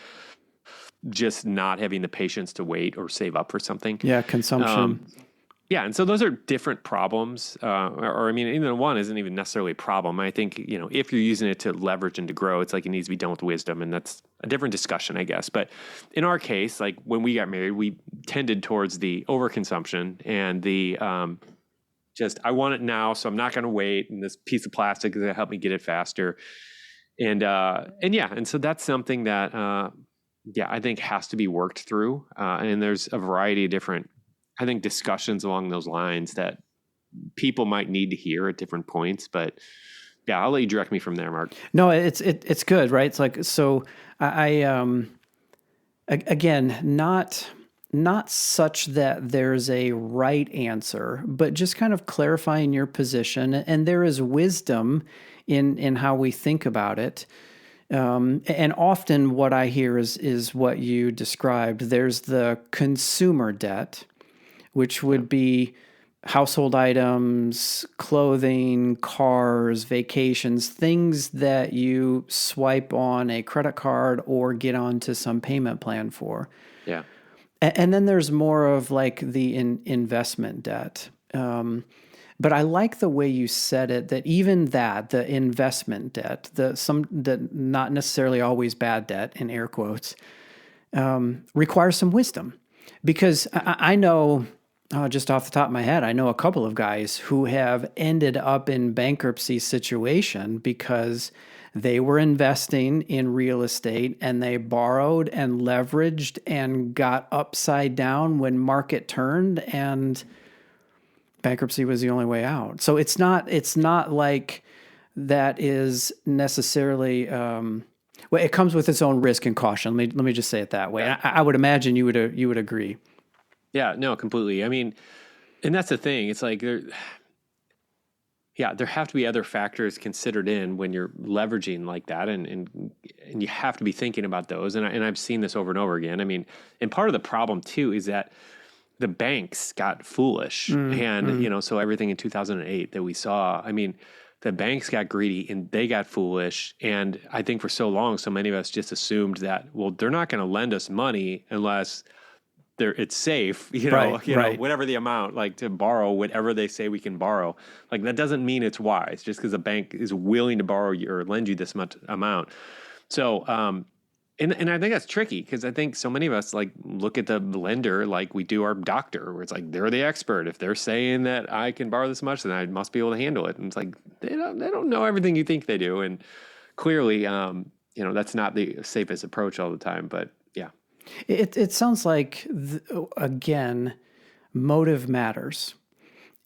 [SPEAKER 1] just not having the patience to wait or save up for something.
[SPEAKER 2] Yeah, consumption.
[SPEAKER 1] Yeah, and so those are different problems, or I mean, even one isn't even necessarily a problem. I think, you know, if you're using it to leverage and to grow, it's like it needs to be done with wisdom, and that's a different discussion, I guess. But in our case, like when we got married, we tended towards the overconsumption and the just I want it now, so I'm not going to wait, and this piece of plastic is going to help me get it faster, and yeah, and so that's something that yeah, I think has to be worked through, and there's a variety of different, I think, discussions along those lines that people might need to hear at different points. But yeah, I'll let you direct me from there, Mark.
[SPEAKER 2] No, it's good, right? It's like, so again, not such that there's a right answer, but just kind of clarifying your position. And there is wisdom in how we think about it. And often what I hear is what you described. There's the consumer debt, which would be household items, clothing, cars, vacations, things that you swipe on a credit card or get onto some payment plan for.
[SPEAKER 1] Yeah.
[SPEAKER 2] And then there's more of like the investment debt. But I like the way you said it, that even that, the investment debt, the not necessarily always bad debt, in air quotes, requires some wisdom. Because I know, just off the top of my head, I know a couple of guys who have ended up in bankruptcy situation because they were investing in real estate and they borrowed and leveraged and got upside down when market turned, and bankruptcy was the only way out. So it's not like that is necessarily, well, it comes with its own risk and caution. Let me just say it that way.
[SPEAKER 1] Yeah.
[SPEAKER 2] I would imagine you would agree.
[SPEAKER 1] Yeah, no, completely. I mean, and that's the thing. It's like Yeah, there have to be other factors considered in when you're leveraging like that, and you have to be thinking about those. And I've seen this over and over again. I mean, and part of the problem too is that the banks got foolish, and so everything in 2008 that we saw, I mean, the banks got greedy and they got foolish. And I think for so long, so many of us just assumed that, well, they're not going to lend us money unless it's safe,
[SPEAKER 2] Right.
[SPEAKER 1] whatever the amount, like to borrow whatever they say we can borrow. Like that doesn't mean it's wise just because a bank is willing to borrow you or lend you this much amount. So, and I think that's tricky because I think so many of us like look at the lender like we do our doctor, where it's like they're the expert. If they're saying that I can borrow this much, then I must be able to handle it. And it's like they don't know everything you think they do, and clearly, that's not the safest approach all the time. But yeah.
[SPEAKER 2] It sounds like, again, motive matters.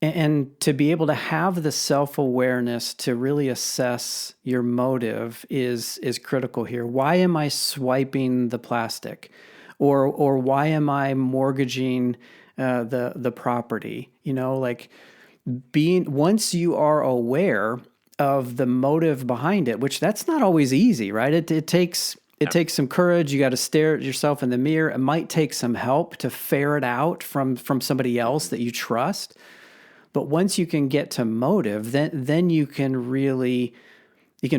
[SPEAKER 2] And to be able to have the self-awareness to really assess your motive is critical here. Why am I swiping the plastic? Or why am I mortgaging the property? Once you are aware of the motive behind it, which that's not always easy, right? It takes some courage. You got to stare at yourself in the mirror. It might take some help to ferret out from somebody else that you trust. But once you can get to motive, then you can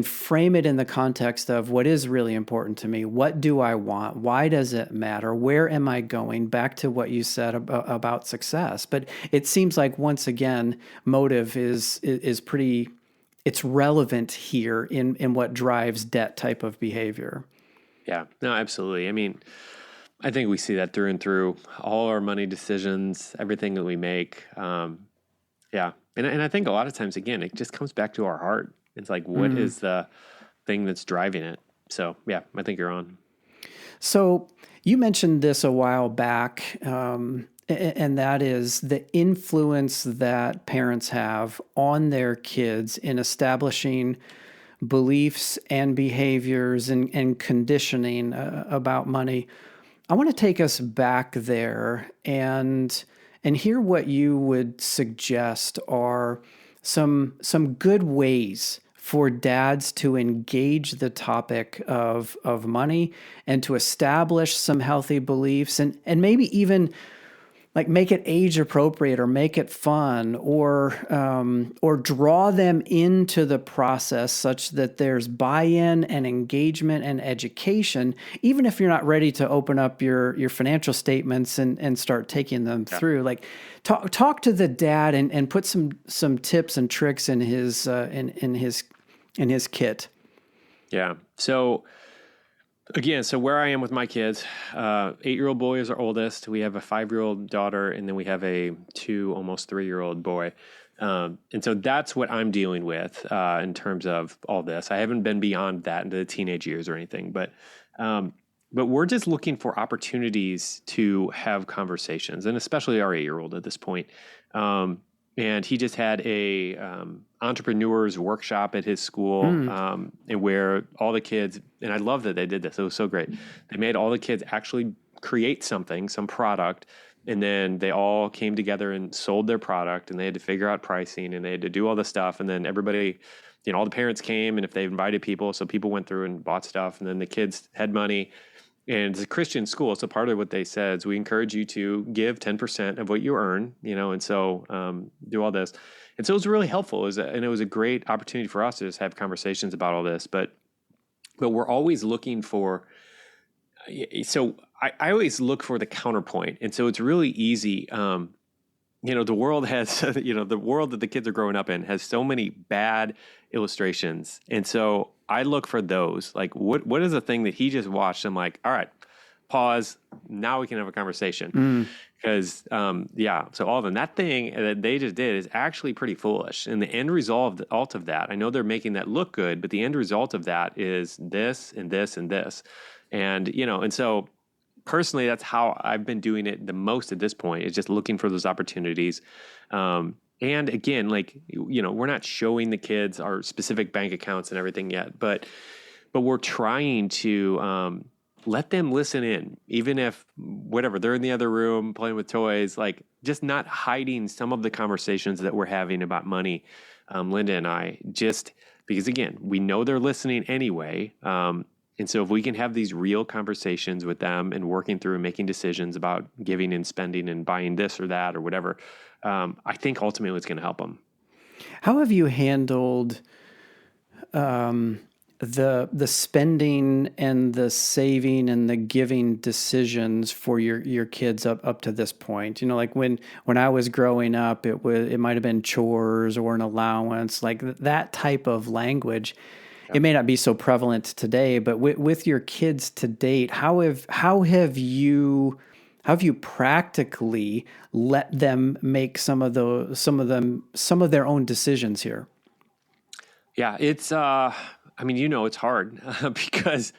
[SPEAKER 2] frame it in the context of what is really important to me. What do I want? Why does it matter? Where am I going? Back to what you said about success. But it seems like, once again, motive is pretty, it's relevant here in what drives debt type of behavior.
[SPEAKER 1] Yeah, no, absolutely. I mean, I think we see that through and through all our money decisions, everything that we make. Yeah. And I think a lot of times, again, it just comes back to our heart. It's like, what is the thing that's driving it? So, yeah, I think you're on.
[SPEAKER 2] So you mentioned this a while back, and that is the influence that parents have on their kids in establishing beliefs and behaviors and conditioning about money. I want to take us back there and hear what you would suggest are some good ways for dads to engage the topic of money and to establish some healthy beliefs and maybe even like make it age appropriate or make it fun or draw them into the process such that there's buy-in and engagement and education, even if you're not ready to open up your financial statements and start taking them through. Like talk to the dad and put some tips and tricks in his kit.
[SPEAKER 1] Yeah. So again, where I am with my kids, 8-year-old boy is our oldest. We have a 5-year-old daughter, and then we have a 2, almost 3-year-old boy. And so that's what I'm dealing with in terms of all this. I haven't been beyond that into the teenage years or anything, but we're just looking for opportunities to have conversations, and especially our 8-year-old at this point. And he just had a entrepreneurs workshop at his school, and where all the kids, and I love that they did this. It was so great. They made all the kids actually create some product, and then they all came together and sold their product, and they had to figure out pricing, and they had to do all this stuff. And then everybody, all the parents came, and if they invited people, so people went through and bought stuff, and then the kids had money. And it's a Christian school, so part of what they said is we encourage you to give 10% of what you earn, and so do all this. And so it was really helpful. It was a great opportunity for us to just have conversations about all this. But we're always looking for. So I always look for the counterpoint, and so it's really easy. The world has, the world that the kids are growing up in has so many bad illustrations. And so I look for those, like what is the thing that he just watched? I'm like, all right, pause. Now we can have a conversation. Because, so all of them, that thing that they just did is actually pretty foolish. And the end result of that, I know they're making that look good, but the end result of that is this and this and this. And, and so personally, that's how I've been doing it the most at this point, is just looking for those opportunities. And again, we're not showing the kids our specific bank accounts and everything yet, but we're trying to let them listen in, even if whatever, they're in the other room playing with toys, like just not hiding some of the conversations that we're having about money, Linda and I, just because again, we know they're listening anyway. And so if we can have these real conversations with them and working through and making decisions about giving and spending and buying this or that or whatever, I think ultimately it's going to help them.
[SPEAKER 2] How have you handled the spending and the saving and the giving decisions for your kids up to this point? You know, like when I was growing up, it might have been chores or an allowance, like that type of language. It may not be so prevalent today, but with your kids to date, how have you practically let them make some of their own decisions here?
[SPEAKER 1] Yeah, it's I mean, it's hard because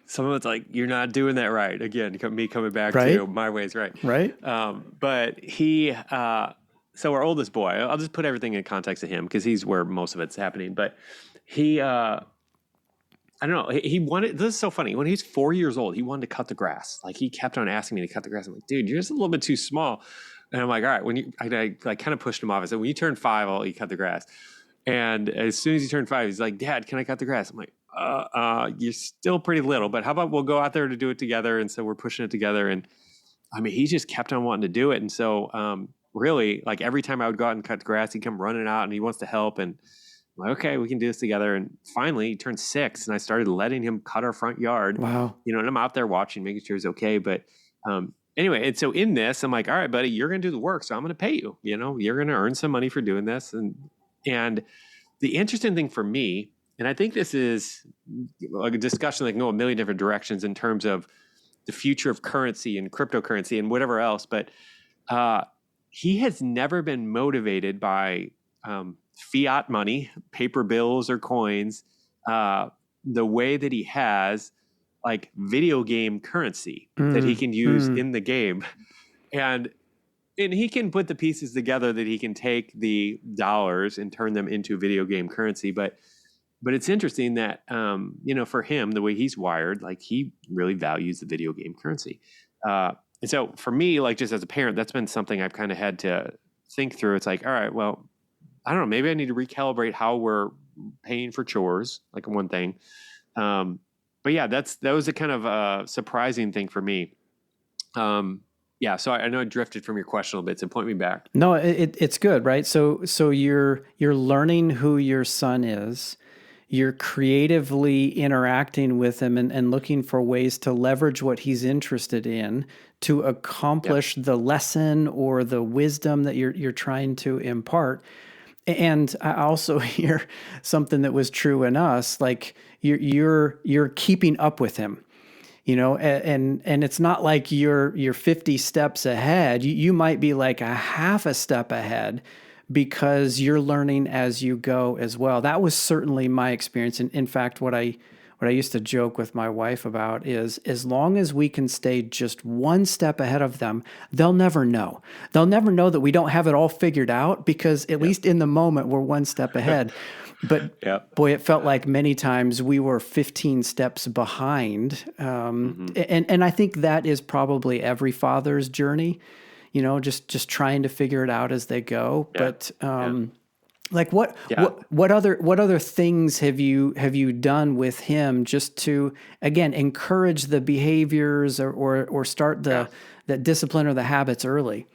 [SPEAKER 1] some of it's like you're not doing that right. Again, me coming back
[SPEAKER 2] Right?
[SPEAKER 1] to my ways right.
[SPEAKER 2] Right?
[SPEAKER 1] But he so our oldest boy, I'll just put everything in context of him because he's where most of it's happening. But he I don't know. He wanted. This is so funny. When he's 4 years old, he wanted to cut the grass. Like he kept on asking me to cut the grass. I'm like, dude, you're just a little bit too small. And I'm like, all right. I like kind of pushed him off. I said, when you turn 5, I'll let you cut the grass. And as soon as he turned 5, he's like, Dad, can I cut the grass? I'm like, you're still pretty little, but how about we'll go out there to do it together? And so we're pushing it together. And I mean, he just kept on wanting to do it. And so really, like every time I would go out and cut the grass, he'd come running out and he wants to help. And I'm like, okay, we can do this together. And finally, he turned 6, and I started letting him cut our front yard.
[SPEAKER 2] Wow.
[SPEAKER 1] And I'm out there watching, making sure he's okay. But anyway, and so in this, I'm like, all right, buddy, you're going to do the work, so I'm going to pay you. You're going to earn some money for doing this. And the interesting thing for me, and I think this is like a discussion that can go a million different directions in terms of the future of currency and cryptocurrency and whatever else, but he has never been motivated by fiat money, paper bills or coins, the way that he has like video game currency that he can use in the game. And he can put the pieces together that he can take the dollars and turn them into video game currency. But it's interesting that, for him, the way he's wired, like he really values the video game currency. And so for me, like just as a parent, that's been something I've kind of had to think through. It's like, all right, well, I don't know, maybe I need to recalibrate how we're paying for chores, like one thing. But yeah, that was a kind of surprising thing for me. Yeah, so I know I drifted from your question a little bit, so point me back.
[SPEAKER 2] No, it's good, right? So you're learning who your son is. You're creatively interacting with him and looking for ways to leverage what he's interested in to accomplish the lesson or the wisdom that you're trying to impart. And I also hear something that was true in us, like you're keeping up with him. And it's not like you're 50 steps ahead. You might be like a half a step ahead because you're learning as you go as well. That was certainly my experience. And in fact, what I used to joke with my wife about is as long as we can stay just one step ahead of them, they'll never know. They'll never know that we don't have it all figured out because at least in the moment, we're one step ahead. But boy, it felt like many times we were 15 steps behind. And I think that is probably every father's journey, just trying to figure it out as they go. But like what other things have you done with him just to, again, encourage the behaviors or start the discipline or the habits early?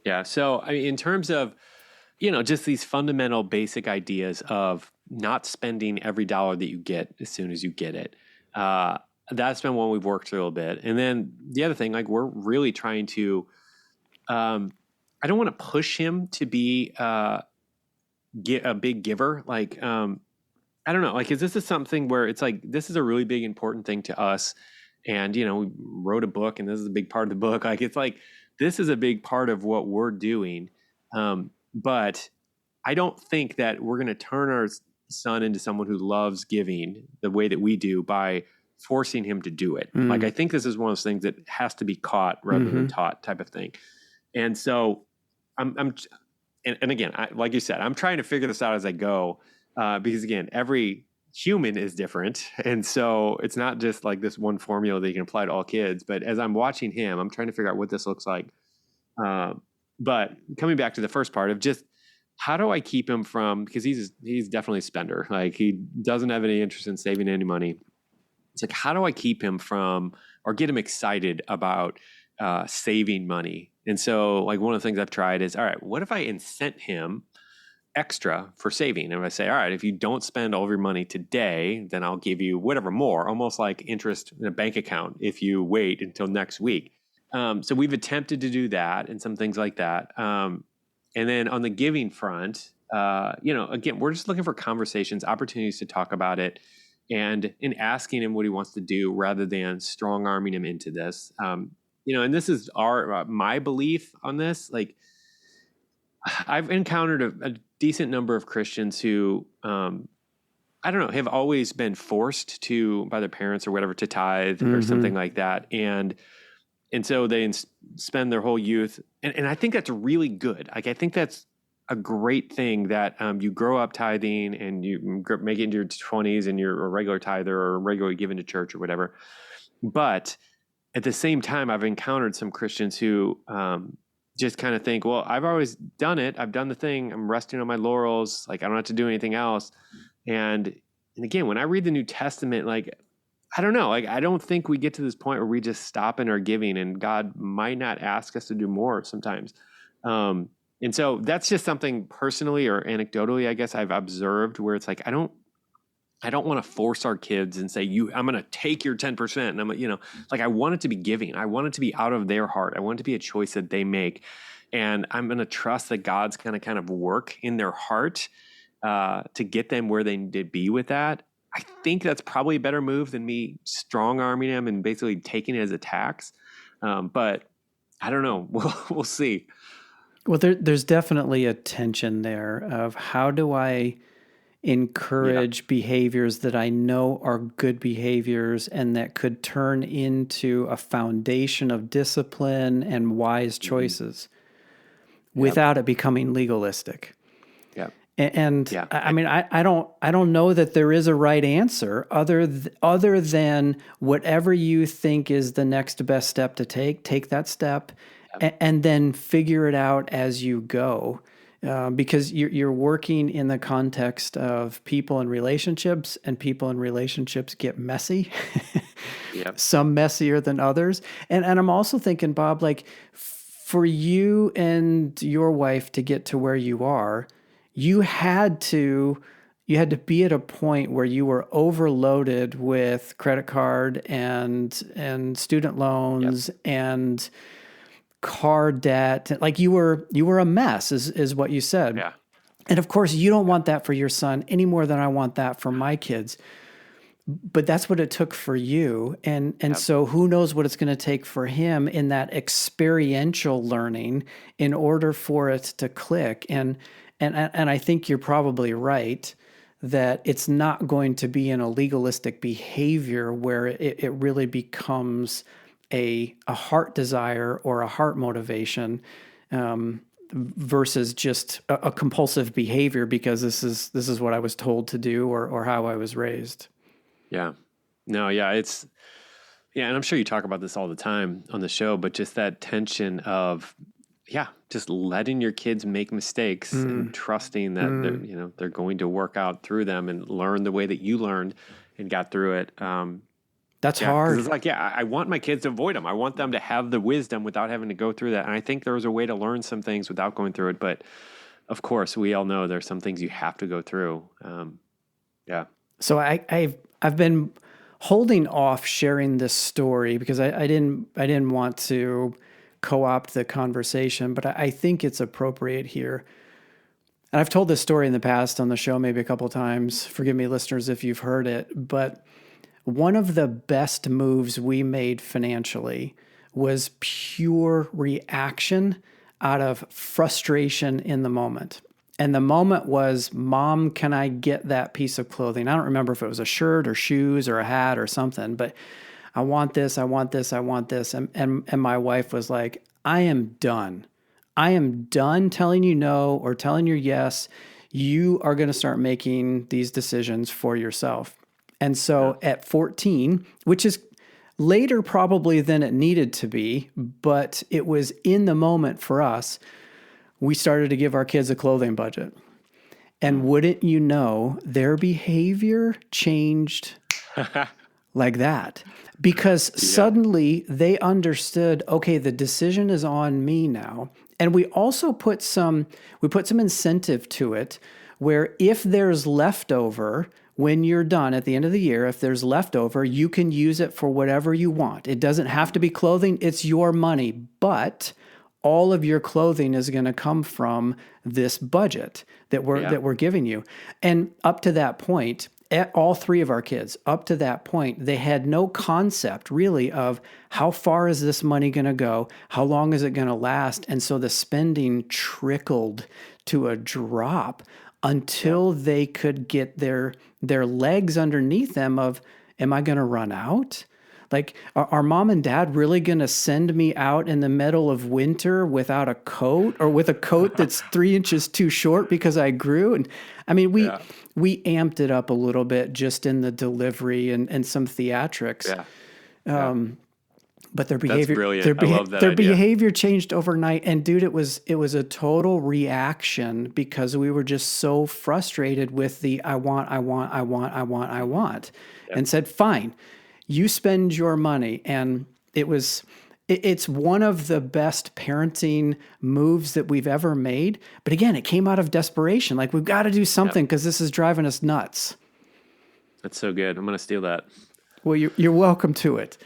[SPEAKER 1] Yeah. So I mean, in terms of just these fundamental basic ideas of not spending every dollar that you get as soon as you get it. That's been one we've worked through a little bit. And then the other thing, like we're really trying to, I don't want to push him to be get a big giver. Like, I don't know, like, is this something where it's like, this is a really big, important thing to us. And, we wrote a book and this is a big part of the book. Like, it's like, this is a big part of what we're doing. But I don't think that we're going to turn our son into someone who loves giving the way that we do by forcing him to do it. Like, I think this is one of those things that has to be caught rather than taught type of thing. And so and again, like you said, I'm trying to figure this out as I go. Because again, every human is different. And so it's not just like this one formula that you can apply to all kids. But as I'm watching him, I'm trying to figure out what this looks like. But coming back to the first part of just how do I keep him from, because he's definitely a spender. Like he doesn't have any interest in saving any money. It's like, how do I keep him from, or get him excited about saving money? And so like one of the things I've tried is, all right, what if I incent him extra for saving? And I say, all right, if you don't spend all of your money today, then I'll give you whatever more, almost like interest in a bank account if you wait until next week. So we've attempted to do that and some things like that. And then on the giving front, again, we're just looking for conversations, opportunities to talk about it, and in asking him what he wants to do rather than strong arming him into this. And this is my belief on this. Like, I've encountered a decent number of Christians who, I don't know, have always been forced to, by their parents or whatever, to tithe or something like that. And so they spend their whole youth. And I think that's really good. Like, I think that's a great thing that you grow up tithing and you make it into your 20s and you're a regular tither or regularly given to church or whatever. But at the same time, I've encountered some Christians who just kind of think, well, I've always done it. I've done the thing. I'm resting on my laurels. Like, I don't have to do anything else. And again, when I read the New Testament, like, I don't know. Like, I don't think we get to this point where we just stop in our giving, and God might not ask us to do more sometimes. And so that's just something personally or anecdotally, I guess, I've observed where it's like, I don't want to force our kids and say, I'm going to take your 10%. And like, I want it to be giving. I want it to be out of their heart. I want it to be a choice that they make. And I'm going to trust that God's going to kind of work in their heart to get them where they need to be with that. I think that's probably a better move than me strong arming them and basically taking it as a tax. But I don't know. We'll see.
[SPEAKER 2] Well, there's definitely a tension there of how do I encourage behaviors that I know are good behaviors and that could turn into a foundation of discipline and wise choices without it becoming legalistic. I mean, I don't know that there is a right answer other than whatever you think is the next best step to take that step, and then figure it out as you go, because you're working in the context of people and relationships, and people and relationships get messy, some messier than others, and I'm also thinking, Bob, like, for you and your wife to get to where you are, you had to be at a point where you were overloaded with credit card and student loans and car debt. Like, you were a mess is what you said.
[SPEAKER 1] Yeah.
[SPEAKER 2] And of course, you don't want that for your son any more than I want that for my kids. But that's what it took for you. And so who knows what it's going to take for him in that experiential learning in order for it to click. And I think you're probably right that it's not going to be in a legalistic behavior where it really becomes a heart desire or a heart motivation, versus just a compulsive behavior because this is what I was told to do or how I was raised.
[SPEAKER 1] Yeah. No, yeah, and I'm sure you talk about this all the time on the show, but just that tension of, just letting your kids make mistakes and trusting that they're going to work out through them and learn the way that you learned and got through it.
[SPEAKER 2] That's hard.
[SPEAKER 1] It's like, I want my kids to avoid them. I want them to have the wisdom without having to go through that. And I think there's a way to learn some things without going through it. But of course, we all know there's some things you have to go through.
[SPEAKER 2] So I've been holding off sharing this story because I didn't want to co-opt the conversation, but I think it's appropriate here. And I've told this story in the past on the show maybe a couple of times. Forgive me, listeners, if you've heard it. But one of the best moves we made financially was pure reaction out of frustration in the moment. And the moment was, Mom, can I get that piece of clothing? I don't remember if it was a shirt or shoes or a hat or something, but I want this, I want this, I want this. And my wife was like, I am done. I am done telling you no or telling you yes. you are going to start making these decisions for yourself. And so at 14, which is later probably than it needed to be, but it was in the moment for us, we started to give our kids a clothing budget. And wouldn't you know, their behavior changed like that. Because suddenly they understood, okay, the decision is on me now. And we also put some incentive to it, where if there's leftover, when you're done at the end of the year, if there's leftover, you can use it for whatever you want. It doesn't have to be clothing, it's your money, but all of your clothing is going to come from this budget that we're giving you. And up to that point, all three of our kids, up to that point, they had no concept really of how far is this money going to go? How long is it going to last? And so the spending trickled to a drop until they could get their legs underneath them of, am I going to run out? Like, are mom and dad really going to send me out in the middle of winter without a coat, or with a coat that's 3 inches too short because I grew? And I mean, we amped it up a little bit just in the delivery and some theatrics. But their behavior,
[SPEAKER 1] that's brilliant. I love that
[SPEAKER 2] their
[SPEAKER 1] idea.
[SPEAKER 2] behavior changed overnight. And dude, it was a total reaction because we were just so frustrated with the I want, and said, fine, you spend your money. And it's one of the best parenting moves that we've ever made. But again, it came out of desperation. Like, we've got to do something because this is driving us nuts.
[SPEAKER 1] That's so good. I'm going to steal that.
[SPEAKER 2] Well, you're welcome to it.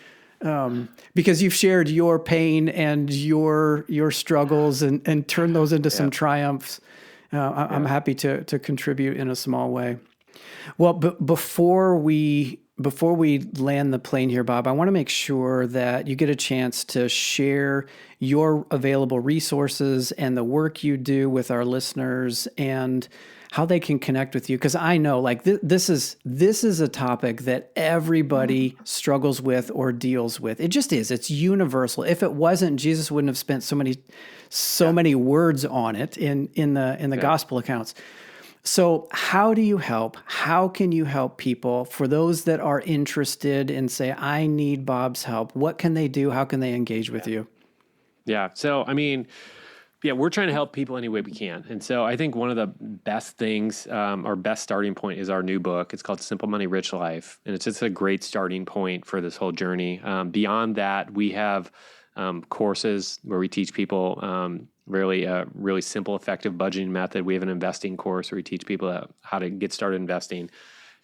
[SPEAKER 2] Because you've shared your pain and your struggles and turned those into some triumphs. I'm happy to contribute in a small way. Well, but before we land the plane here, Bob, I want to make sure that you get a chance to share your available resources and the work you do with our listeners and how they can connect with you. Because I know, like, this is a topic that everybody struggles with or deals with. It just is. It's universal. If it wasn't, Jesus wouldn't have spent so many words on it in the gospel accounts. So how do you help? How can you help people? For those that are interested and say, I need Bob's help, what can they do? How can they engage with you?
[SPEAKER 1] Yeah. So, I mean, we're trying to help people any way we can. And so I think one of the best things, our best starting point is our new book. It's called Simple Money, Rich Life. And it's just a great starting point for this whole journey. Beyond that, we have courses where we teach people really simple, effective budgeting method. We have an investing course where we teach people how to get started investing.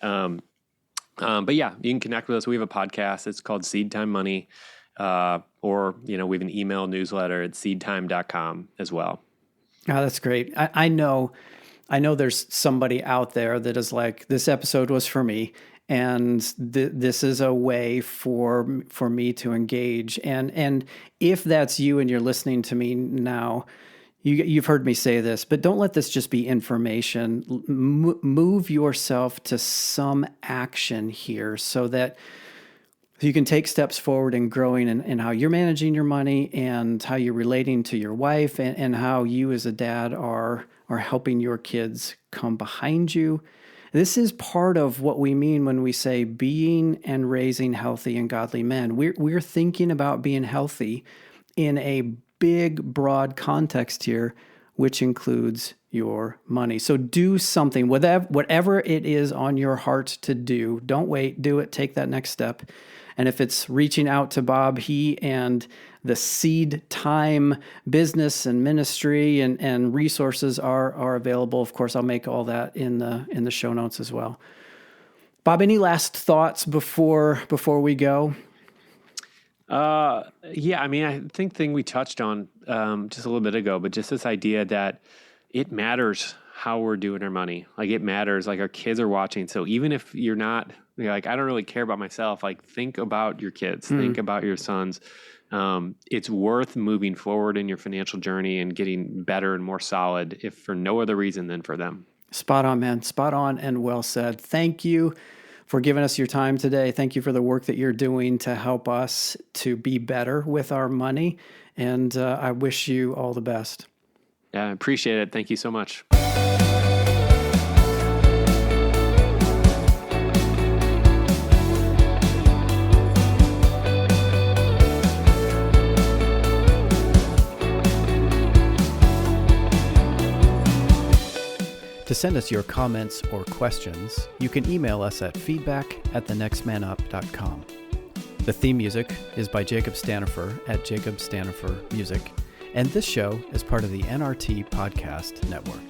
[SPEAKER 1] But yeah, you can connect with us. We have a podcast. It's called SeedTime Money. Or, we have an email newsletter at seedtime.com as well.
[SPEAKER 2] Oh, that's great. I know there's somebody out there that is like, this episode was for me, and this is a way for me to engage. And if that's you and you're listening to me now, you've heard me say this, but don't let this just be information. Move yourself to some action here so that you can take steps forward in growing in how you're managing your money and how you're relating to your wife and how you as a dad are helping your kids come behind you. This is part of what we mean when we say being and raising healthy and godly men. We're thinking about being healthy in a big, broad context here, which includes your money. So do something, whatever it is on your heart to do. Don't wait, do it, take that next step. And if it's reaching out to Bob, he and the SeedTime business and ministry and resources are available. Of course, I'll make all that in the show notes as well. Bob, any last thoughts before we go?
[SPEAKER 1] I mean, I think the thing we touched on just a little bit ago, but just this idea that it matters how we're doing our money. Like, it matters. Like, our kids are watching. So even if you're like, I don't really care about myself, like, think about your kids, think about your sons. It's worth moving forward in your financial journey and getting better and more solid, if for no other reason than for them. Spot on, man. Spot on and well said. Thank you for giving us your time today. Thank you for the work that you're doing to help us to be better with our money. And I wish you all the best. Yeah, I appreciate it. Thank you so much.
[SPEAKER 2] To send us your comments or questions, you can email us at feedback@thenextmanup.com. The theme music is by Jacob Stanifer at Jacob Stanifer Music, and this show is part of the NRT Podcast Network.